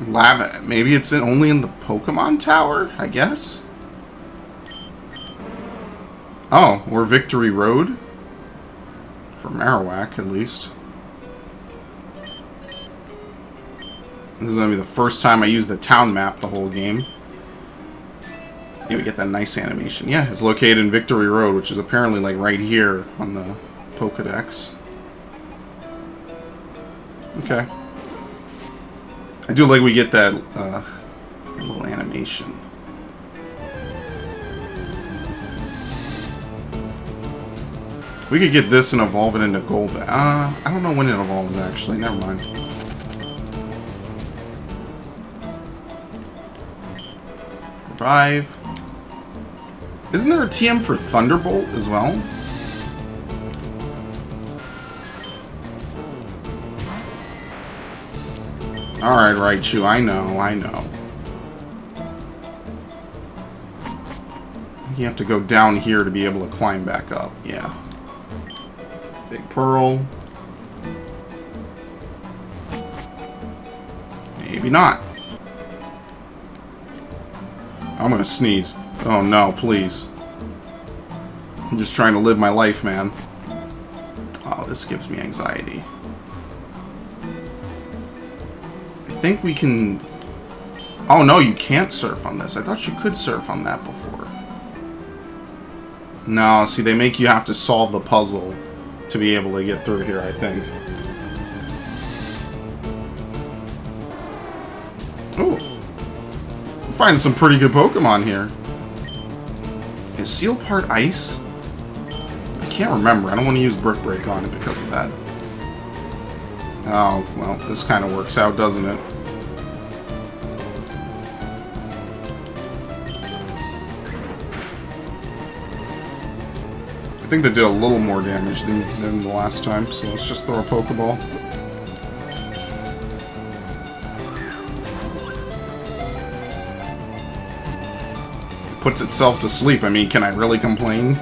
Lava. Maybe it's only in the Pokemon Tower, I guess? Oh, we're Victory Road? For Marowak, at least. This is going to be the first time I use the town map the whole game. Yeah, we get that nice animation. Yeah, it's located in Victory Road, which is apparently like right here on the Pokedex. Okay. I do like we get that little animation. We could get this and evolve it into Golbat. I don't know when it evolves, actually. Never mind. Revive. Isn't there a TM for Thunderbolt as well? Alright, Raichu, I know. You have to go down here to be able to climb back up, yeah. Big Pearl. Maybe not. I'm gonna sneeze. Oh no, please. I'm just trying to live my life, man. Oh, this gives me anxiety. I think we can... Oh no, you can't surf on this. I thought you could surf on that before. No, see, they make you have to solve the puzzle to be able to get through here, I think. Ooh. I'm finding some pretty good Pokemon here. Is Seal part ice? I can't remember. I don't want to use Brick Break on it because of that. Oh, well, this kind of works out, doesn't it? I think they did a little more damage than the last time, so let's just throw a Pokeball. It puts itself to sleep. I mean, can I really complain?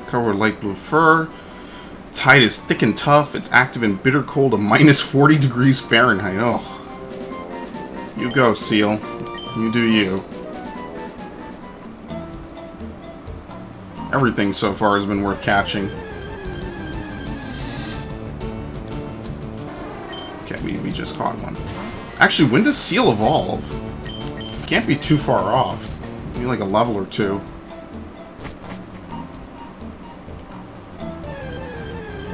Covered with light blue fur. Its hide is thick and tough. It's active in bitter cold of minus 40 degrees Fahrenheit. Oh. You go, Seal. You do you. Everything so far has been worth catching. Okay, we just caught one. Actually, when does Seal evolve? Can't be too far off. Maybe like a level or two.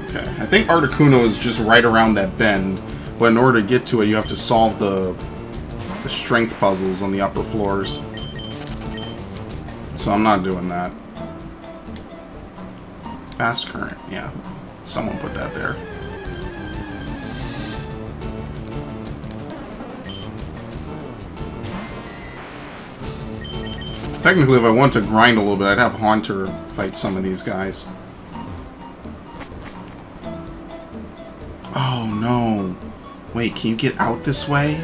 Okay, I think Articuno is just right around that bend. But in order to get to it, you have to solve the strength puzzles on the upper floors. So I'm not doing that. Fast current, yeah. Someone put that there. Technically, if I want to grind a little bit, I'd have Haunter fight some of these guys. Oh no. Wait, can you get out this way?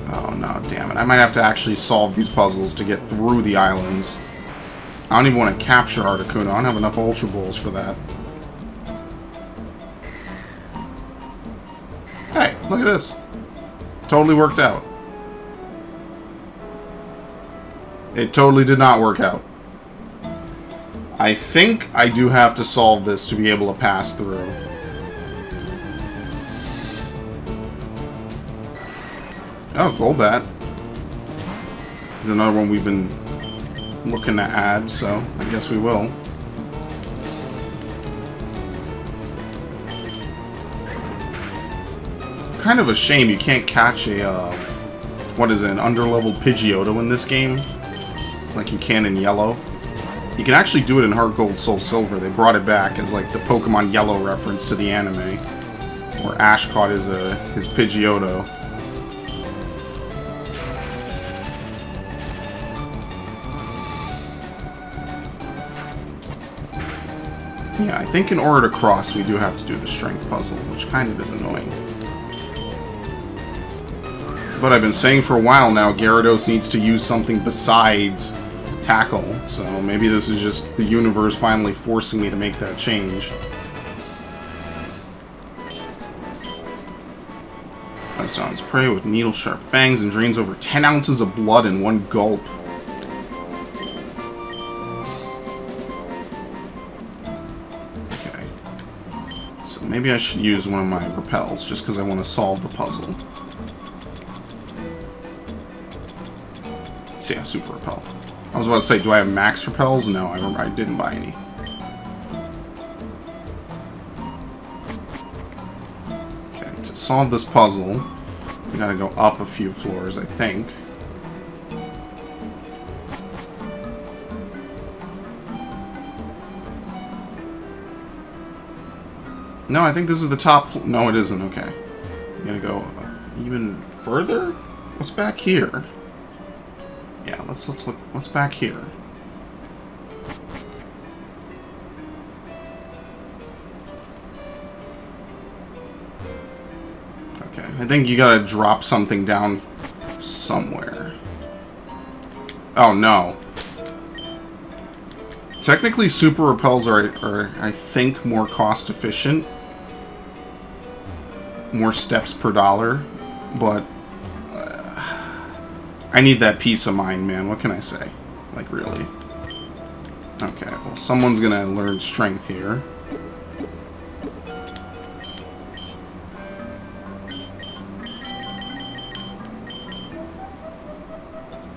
Oh no, damn it. I might have to actually solve these puzzles to get through the islands. I don't even want to capture Articuno. I don't have enough Ultra Balls for that. Hey, look at this. Totally worked out. It totally did not work out. I think I do have to solve this to be able to pass through. Oh, Golbat. There's another one we've been looking to add, so I guess we will. Kind of a shame you can't catch a what is it, an underleveled Pidgeotto in this game, like you can in Yellow. You can actually do it in Heart Gold, Soul Silver. They brought it back as like the Pokemon Yellow reference to the anime, where Ash caught his Pidgeotto. Yeah, I think in order to cross, we do have to do the strength puzzle, which kind of is annoying. But I've been saying for a while now, Gyarados needs to use something besides Tackle, so maybe this is just the universe finally forcing me to make that change. Sounds prey with needle-sharp fangs and drains over 10 ounces of blood in one gulp. Okay. So maybe I should use one of my repels, just because I want to solve the puzzle. So yeah, Super Repel. I was about to say, do I have max repels? No, I didn't buy any. Okay, to solve this puzzle, we gotta go up a few floors, I think. No, I think this is the top floor. No, it isn't. Okay. We gotta go even further? What's back here? Yeah, let's look. What's back here? Okay, I think you gotta drop something down somewhere. Oh no. Technically, super repels are I think, more cost efficient. More steps per dollar, but I need that peace of mind, man. What can I say? Like, really? Okay, well, someone's gonna learn strength here.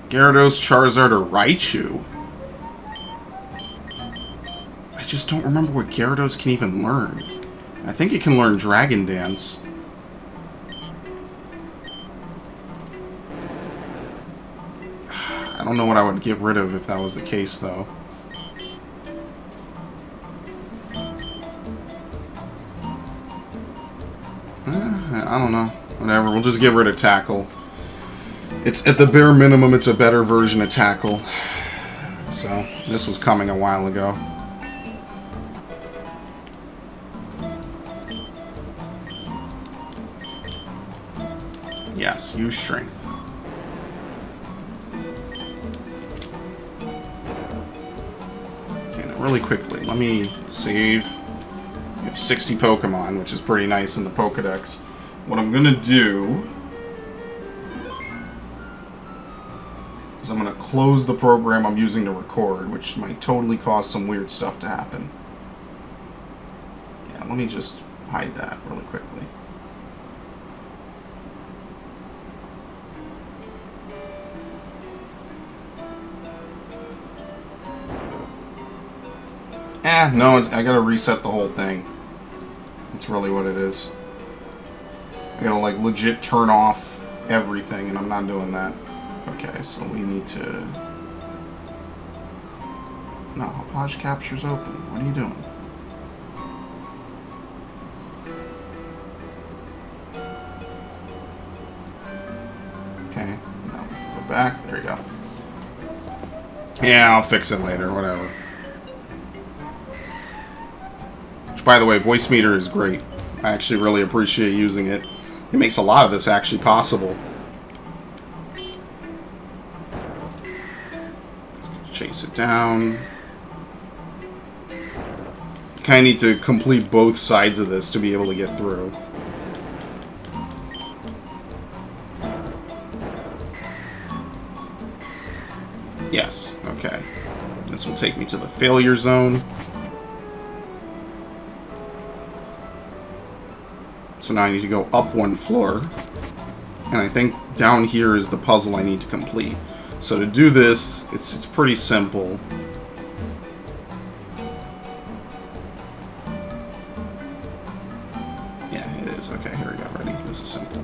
Gyarados, Charizard, or Raichu? I just don't remember what Gyarados can even learn. I think it can learn Dragon Dance. I don't know what I would get rid of if that was the case, though. I don't know. Whatever, we'll just get rid of Tackle. It's, at the bare minimum, it's a better version of Tackle. So, this was coming a while ago. Yes, use Strength. Really quickly, let me save. We have 60 Pokemon, which is pretty nice in the Pokedex. What I'm gonna do is I'm gonna close the program I'm using to record, which might totally cause some weird stuff to happen. Yeah, let me just hide that really quickly. No, I gotta reset the whole thing. That's really what it is. I gotta, like, legit turn off everything, and I'm not doing that. Okay, so we need to... No, Hoppage Capture's open. What are you doing? Okay, no, go back. There you go. Yeah, I'll fix it later, whatever. Which, by the way, Voice Meter is great. I actually really appreciate using it. It makes a lot of this actually possible. Let's chase it down. Kind of need to complete both sides of this to be able to get through. Yes, okay. This will take me to the failure zone. So now I need to go up one floor. And I think down here is the puzzle I need to complete. So to do this, it's pretty simple. Yeah, it is. Okay, here we go. Ready? This is simple.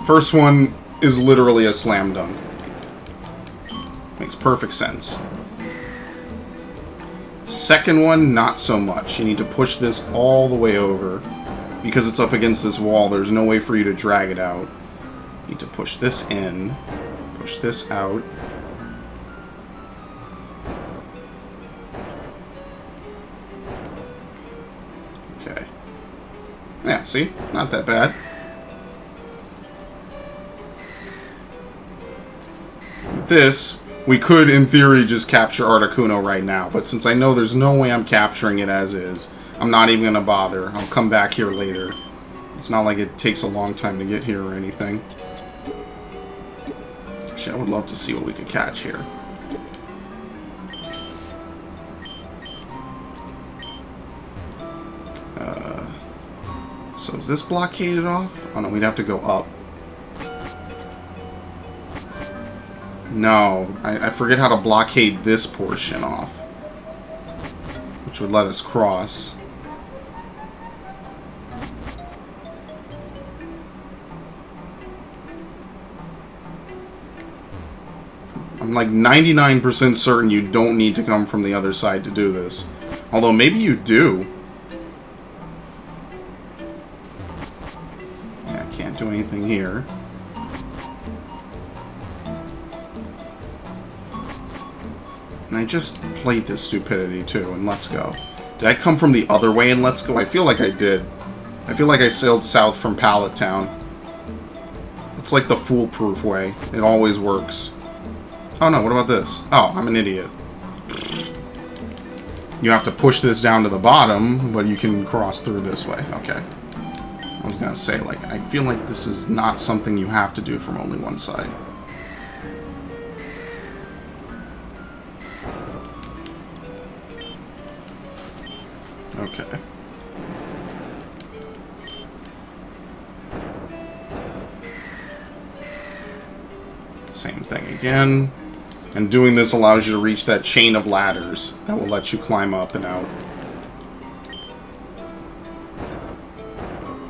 First one, is literally a slam dunk. Makes perfect sense. Second one, not so much. You need to push this all the way over. Because it's up against this wall, there's no way for you to drag it out. You need to push this in. Push this out. Okay. Yeah, see? Not that bad. With this, we could, in theory, just capture Articuno right now. But since I know there's no way I'm capturing it as is, I'm not even going to bother. I'll come back here later. It's not like it takes a long time to get here or anything. Actually, I would love to see what we could catch here. So is this blockaded off? Oh no, we'd have to go up. No, I forget how to blockade this portion off. Which would let us cross. I'm like 99% certain you don't need to come from the other side to do this. Although maybe you do. Yeah, I can't do anything here. And I just played this stupidity too, and let's go. Did I come from the other way and let's go? I feel like I did. I feel like I sailed south from Pallet Town. It's like the foolproof way. It always works. Oh no, what about this? Oh, I'm an idiot. You have to push this down to the bottom, but you can cross through this way. Okay. I was gonna say, like, I feel like this is not something you have to do from only one side. Okay. Same thing again. And doing this allows you to reach that chain of ladders that will let you climb up and out.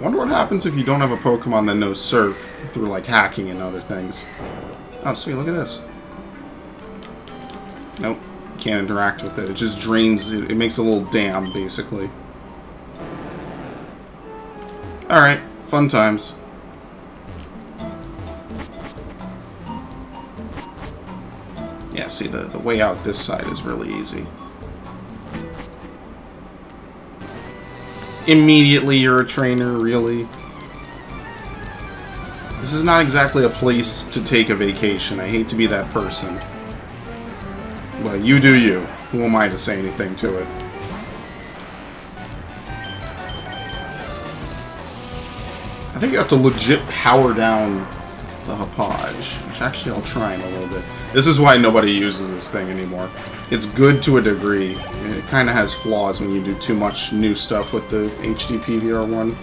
Wonder what happens if you don't have a Pokemon that knows Surf through, like, hacking and other things. Oh, sweet, look at this. Nope, can't interact with it. It just drains, it makes a little dam, basically. Alright, fun times. Yeah, see, the way out this side is really easy. Immediately you're a trainer, really? This is not exactly a place to take a vacation. I hate to be that person. Well, you do you. Who am I to say anything to it? I think you have to legit power down the Hapage, which actually I'll try in a little bit. This is why nobody uses this thing anymore. It's good to a degree. It kind of has flaws when you do too much new stuff with the HD PVR1.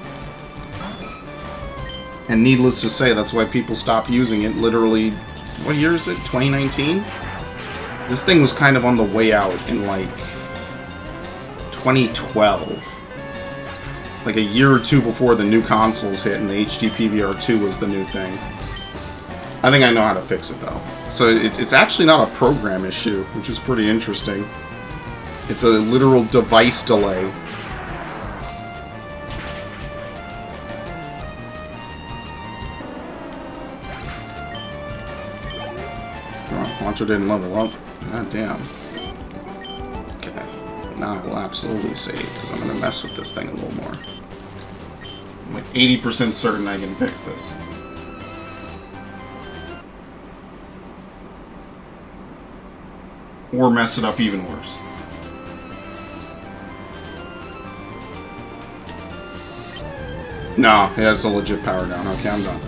And needless to say, that's why people stopped using it literally, what year is it? 2019? This thing was kind of on the way out in like 2012. Like a year or two before the new consoles hit and the HD PVR2 was the new thing. I think I know how to fix it though. So it's actually not a program issue, which is pretty interesting. It's a literal device delay. Oh, Launcher didn't level up. God damn. Okay. Now I will absolutely save, because I'm going to mess with this thing a little more. I'm like 80% certain I can fix this. Or mess it up even worse. No, it has a legit power down. Okay, I'm done.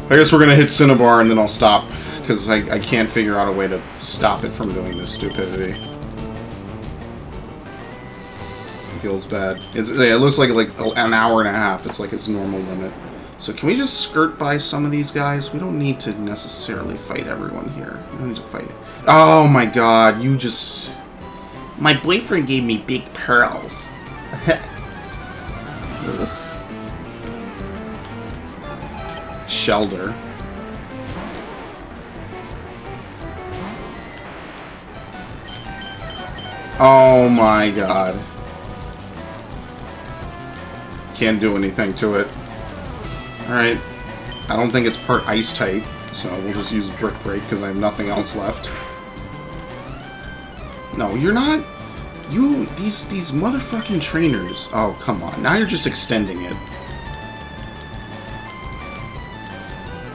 I guess we're going to hit Cinnabar and then I'll stop. Because I can't figure out a way to stop it from doing this stupidity. It feels bad. It looks like an hour and a half. It's like its normal limit. So can we just skirt by some of these guys? We don't need to necessarily fight everyone here. We don't need to fight it. Oh my god, you just... My boyfriend gave me big pearls. Shelter. Oh my god. Can't do anything to it. Alright. I don't think it's part ice type, so we'll just use Brick Break because I have nothing else left. No, you're not... These motherfucking trainers. Oh, come on. Now you're just extending it.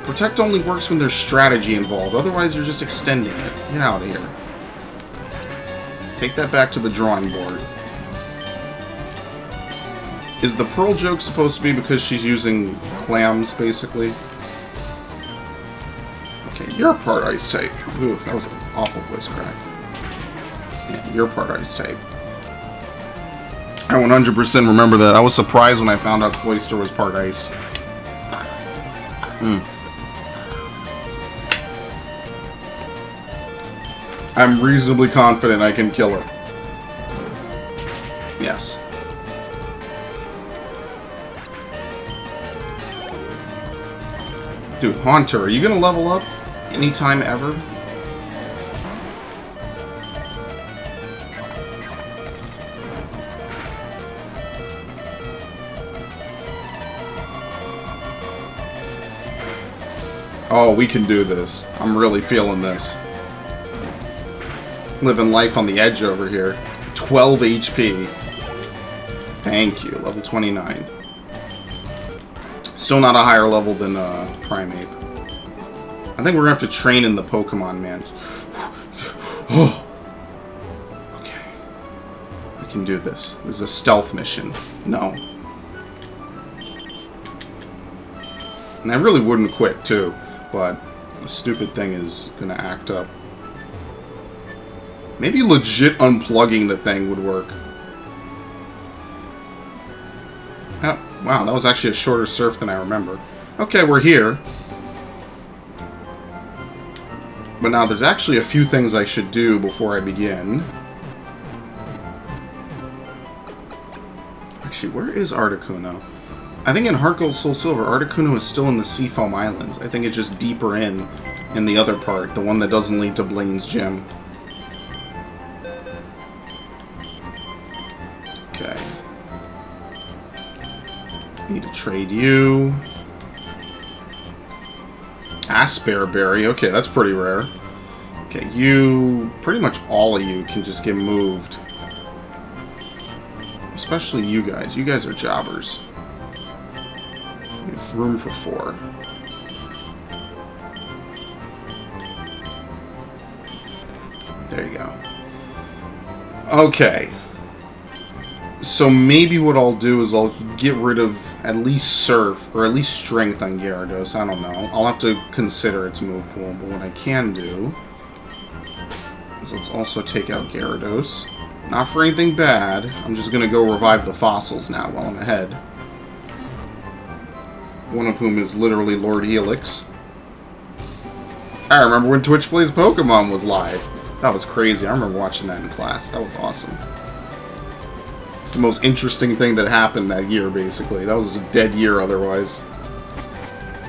Protect only works when there's strategy involved. Otherwise, you're just extending it. Get out of here. Take that back to the drawing board. Is the Pearl joke supposed to be because she's using clams, basically? Okay, you're part ice type. Ooh, that was an awful voice crack. Yeah, you're part ice type. I 100% remember that. I was surprised when I found out Cloyster was part ice. I'm reasonably confident I can kill her. Yes. Dude, Haunter, are you gonna level up anytime ever? Oh, we can do this. I'm really feeling this. Living life on the edge over here. 12 HP. Thank you. Level 29. Still not a higher level than Primeape. I think we're gonna have to train in the Pokemon, man. Okay. I can do this. This is a stealth mission. No. And I really wouldn't quit, too. But the stupid thing is gonna act up. Maybe legit unplugging the thing would work. Oh, wow, that was actually a shorter surf than I remember. Okay, we're here. But now there's actually a few things I should do before I begin. Actually, where is Articuno? I think in Heart Gold Soul Silver, Articuno is still in the Seafoam Islands. I think it's just deeper in the other part, the one that doesn't lead to Blaine's Gym. Okay. Need to trade you. Asperberry. Okay, that's pretty rare. Okay, you... Pretty much all of you can just get moved. Especially you guys. You guys are jobbers. We have room for 4. There you go. Okay. So maybe what I'll do is I'll get rid of at least Surf, or at least Strength on Gyarados. I don't know. I'll have to consider its move pool, but what I can do is let's also take out Gyarados. Not for anything bad. I'm just going to go revive the fossils now while I'm ahead. One of whom is literally Lord Helix. I remember when Twitch Plays Pokemon was live. That was crazy. I remember watching that in class. That was awesome. It's the most interesting thing that happened that year, basically. That was a dead year otherwise.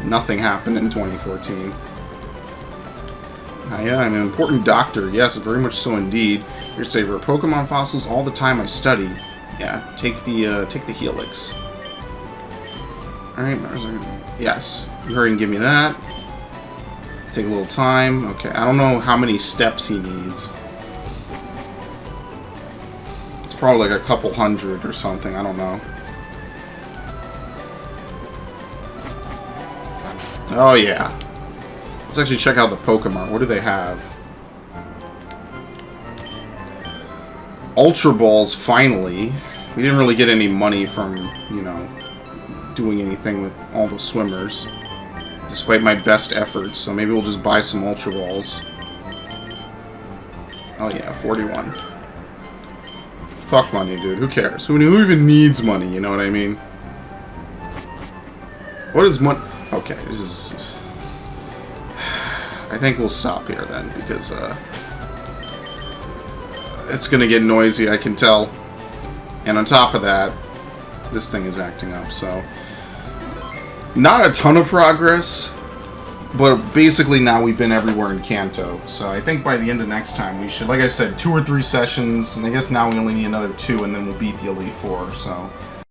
Nothing happened in 2014. Yeah, I'm an important doctor. Yes, very much so indeed. Here's to for Pokemon fossils all the time I study. Yeah, take the Helix. Alright, yes. You hurry and give me that. Take a little time. Okay, I don't know how many steps he needs. It's probably like a couple hundred or something. I don't know. Oh, yeah. Let's actually check out the Pokemon. What do they have? Ultra Balls, finally. We didn't really get any money from, you know, doing anything with all the swimmers, despite my best efforts, so maybe we'll just buy some Ultra Balls. Oh yeah, 41. Fuck money, dude. Who cares? Who even needs money, you know what I mean? What is money? Okay, this is... I think we'll stop here then, because, it's gonna get noisy, I can tell. And on top of that, this thing is acting up, so... Not a ton of progress, But basically now we've been everywhere in Kanto. So I think by the end of next time we should, like I said, 2 or 3 sessions. And I guess now we only need another 2 and then we'll beat the Elite Four. So